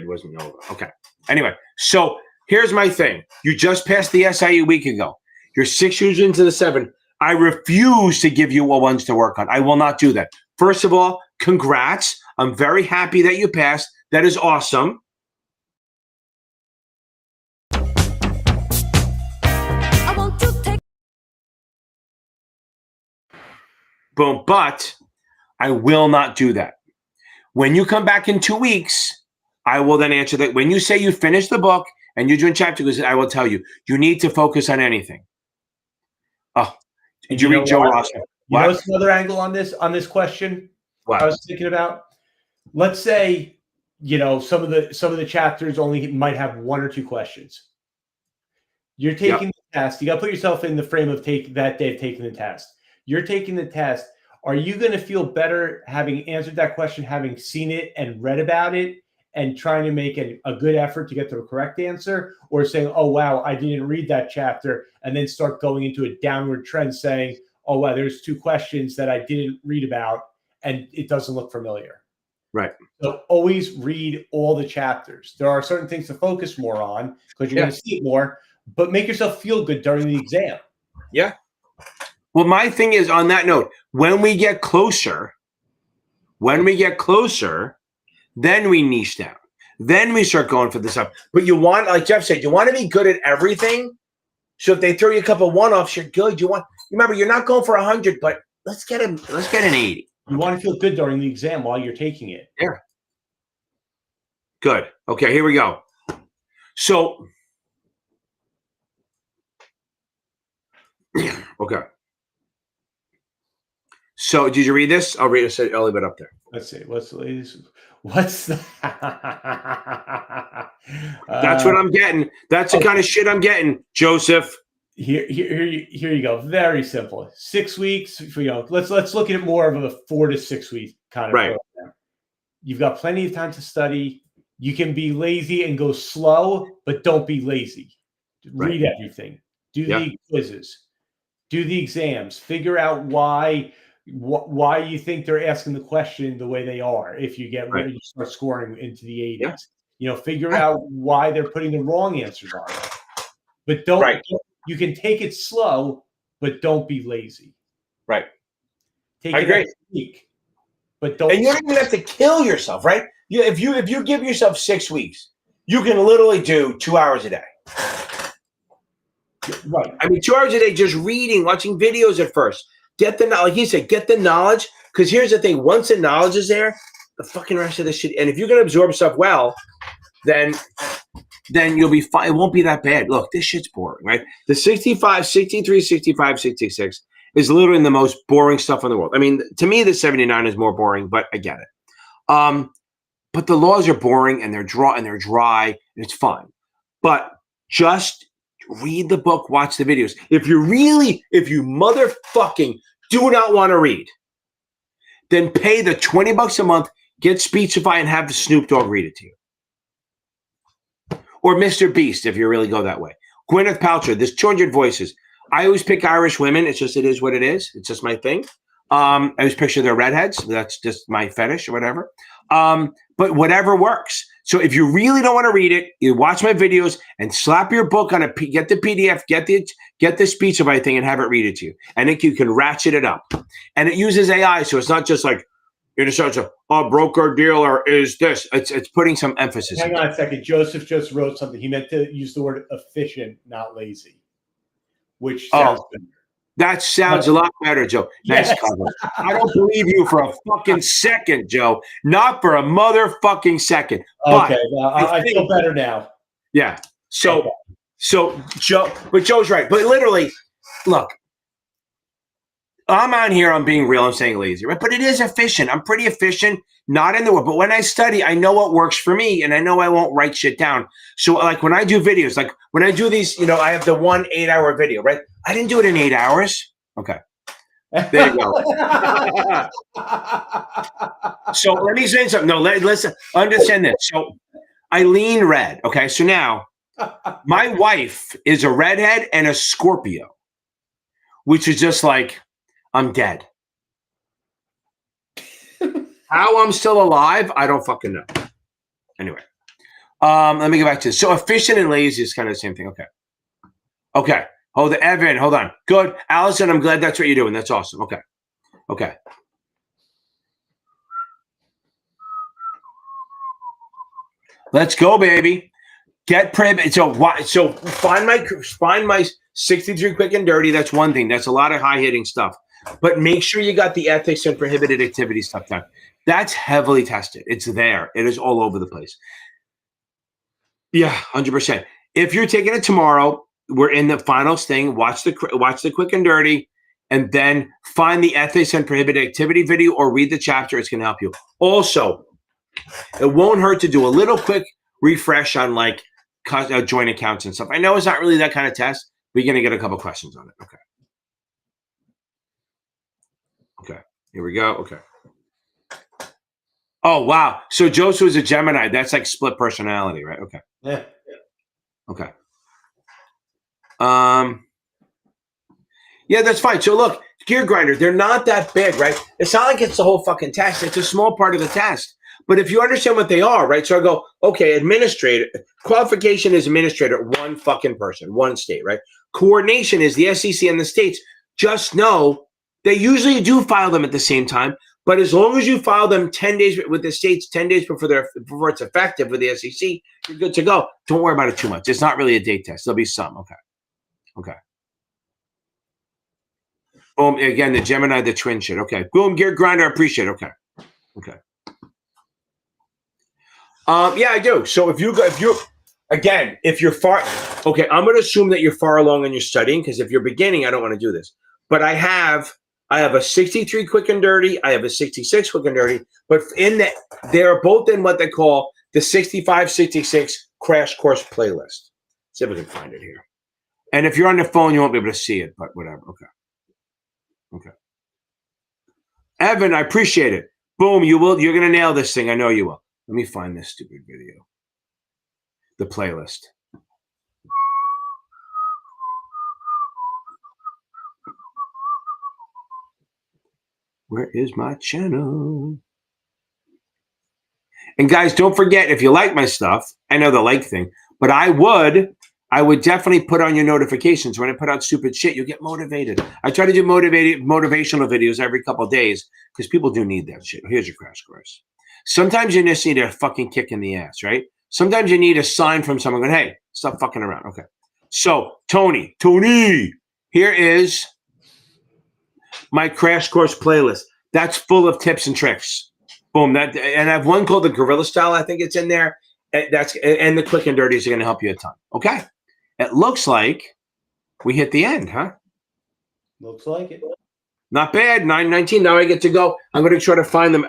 wasn't Nova. Okay. Anyway, so here's my thing. You just passed the SIE a week ago. You're 6 years into the 7. I refuse to give you ones to work on. I will not do that. First of all, congrats. I'm very happy that you passed. That is awesome. Boom. But I will not do that. When you come back in 2 weeks, I will then answer that. When you say you finished the book and you're doing chapter, I will tell you, you need to focus on anything. Oh, did you read Joe Ross? You know what's another angle on this question? What? I was thinking about. Let's say, some of the chapters only might have 1 or 2 questions. You're taking the test. You got to put yourself in the frame of that day of taking the test. You're taking the test. Are you going to feel better having answered that question, having seen it and read about it, and trying to make a good effort to get to the correct answer, or saying, oh, wow, I didn't read that chapter, and then start going into a downward trend saying, oh, wow, there's 2 questions that I didn't read about, and it doesn't look familiar? Right. So always read all the chapters. There are certain things to focus more on because you're going to see it more, but make yourself feel good during the exam. Yeah. Well, my thing is on that note, when we get closer, then we niche down. Then we start going for the stuff. But you want, like Jeff said, you want to be good at everything. So if they throw you a couple one-offs, you're good. Remember, you're not going for 100, but let's get an 80. You want to feel good during the exam while you're taking it. Yeah. Good. Okay, here we go. So, okay. So, did you read this? I'll read it a little bit up there. Let's see. What's that? That's what I'm getting. That's the kind of shit I'm getting, Joseph. Here you go. Very simple. 6 weeks. Let's look at it more of a 4 to 6 week kind of program. You've got plenty of time to study. You can be lazy and go slow, but don't be lazy. Read everything. Do the quizzes. Do the exams. Figure out why you think they're asking the question the way they are. If you get ready to start scoring into the 80s, figure out why they're putting the wrong answers on it. But don't. You can take it slow, but don't be lazy. Right. Take it every week, but don't. And you don't even have to kill yourself, right? If you give yourself 6 weeks, you can literally do 2 hours a day. Right. I mean, 2 hours a day just reading, watching videos at first. Get the knowledge. Like he said, get the knowledge. Because here's the thing: once the knowledge is there, the fucking rest of the shit. And if you're gonna absorb stuff well, then you'll be fine. It won't be that bad. Look, this shit's boring, right? The 65, 63, 65, 66 is literally the most boring stuff in the world. I mean, to me, the 79 is more boring, but I get it. But the laws are boring and they're dry and it's fine. But just read the book, watch the videos. If you motherfucking do not want to read, then pay the $20 a month, get Speechify, and have the Snoop Dogg read it to you. Or Mr. Beast, if you really go that way. Gwyneth Paltrow, there's 200 voices. I always pick Irish women. It is what it is. It's just my thing. I always picture they're redheads. That's just my fetish or whatever. But whatever works. So if you really don't want to read it, you watch my videos and slap your book on get the PDF, get the Speechify thing and have it read it to you. And then you can ratchet it up. And it uses AI, so it's not just like, it starts a broker dealer is this. It's putting some emphasis. Hang on a second. Joseph just wrote something. He meant to use the word efficient, not lazy, which sounds good. That sounds a lot better, Joe. Nice cover. I don't believe you for a fucking second, Joe. Not for a motherfucking second. Okay, I feel better now. Yeah. So Joe, but Joe's right. But literally, look, I'm out here, I'm being real, I'm saying lazy, right? But it is efficient. I'm pretty efficient, not in the world. But when I study, I know what works for me, and I know I won't write shit down. So like when I do videos, like when I do these, I have the 1 8-hour video, right? I didn't do it in 8 hours. Okay. There you go. So let me say something. No, listen, understand this. So I lean red. Okay. So now my wife is a redhead and a Scorpio, which is just like, I'm dead. How I'm still alive, I don't fucking know. Anyway, let me go back to this. So efficient and lazy is kind of the same thing. Okay. Evan, hold on. Good. Allison, I'm glad that's what you're doing. That's awesome. Okay. Let's go, baby. Get prohibited. So find my 63 quick and dirty. That's one thing. That's a lot of high hitting stuff. But make sure you got the ethics and prohibited activity stuff done. That's heavily tested. It's there. It is all over the place. Yeah, 100%. If you're taking it tomorrow, we're in the finals thing. Watch the quick and dirty, and then find the ethics and prohibited activity video or read the chapter. It's going to help you. Also, it won't hurt to do a little quick refresh on like joint accounts and stuff. I know it's not really that kind of test, but you're going to get a couple questions on it. Okay. Here we go. Okay. Oh, wow. So Joseph is a Gemini. That's like split personality, right? Okay. Yeah. Okay. Yeah, that's fine. So look, gear grinders, they're not that big, right? It's not like it's the whole fucking test. It's a small part of the test. But if you understand what they are, right? So I go, okay, administrator, qualification is administrator, one fucking person, one state, right? Coordination is the SEC and the states. Just know they usually do file them at the same time, but as long as you file them 10 days with the states, 10 days before it's effective with the SEC, you're good to go. Don't worry about it too much. It's not really a date test. There'll be some. Okay. Boom. Again, the Gemini, the twin shit. Okay. Boom. Gear grinder. I appreciate it. Okay. Yeah, I do. So if you're far, okay, I'm going to assume that you're far along in your studying, because if you're beginning, I don't want to do this. But I have a 63 quick and dirty. I have a 66 quick and dirty. But they're both in what they call the 65, 66 crash course playlist. See if we can find it here. And if you're on the phone, you won't be able to see it, but whatever. Okay. Evan, I appreciate it. Boom, you will. You're going to nail this thing. I know you will. Let me find this stupid video. The playlist. Where is my channel? And guys, don't forget, if you like my stuff, I know the like thing, but I would definitely put on your notifications. When I put out stupid shit, you'll get motivated. I try to do motivational videos every couple of days because people do need that shit. Here's your crash course. Sometimes you just need a fucking kick in the ass, right? Sometimes you need a sign from someone going, hey, stop fucking around. Okay. So, Tony, here is my crash course playlist. That's full of tips and tricks. Boom. And I have one called the Gorilla Style. I think it's in there. And the quick and dirties are going to help you a ton. Okay. It looks like we hit the end, huh? Looks like it. Not bad. 9:19. Now I get to go. I'm going to try to find them.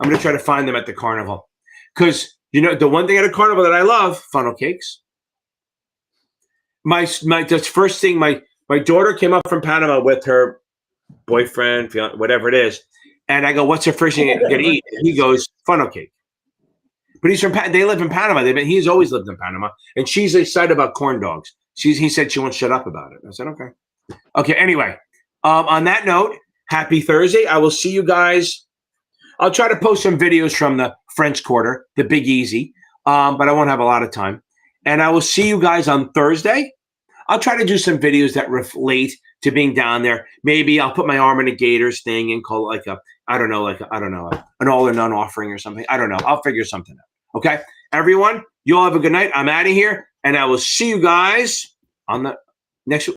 I'm going to try to find them at the carnival. Because, the one thing at a carnival that I love, funnel cakes. The first thing, my daughter came up from Panama with her boyfriend, whatever it is. And I go, what's the first thing you're going to eat? And he goes, funnel cake. But they live in Panama. He's always lived in Panama. And she's excited about corn dogs. He said she won't shut up about it. I said, okay. Okay, anyway. On that note, happy Thursday. I will see you guys. I'll try to post some videos from the French Quarter, the Big Easy, but I won't have a lot of time. And I will see you guys on Thursday. I'll try to do some videos that relate to being down there. Maybe I'll put my arm in a Gators thing and call it an all or none offering or something. I don't know. I'll figure something out. Okay? Everyone, you all have a good night. I'm out of here, and I will see you guys on the next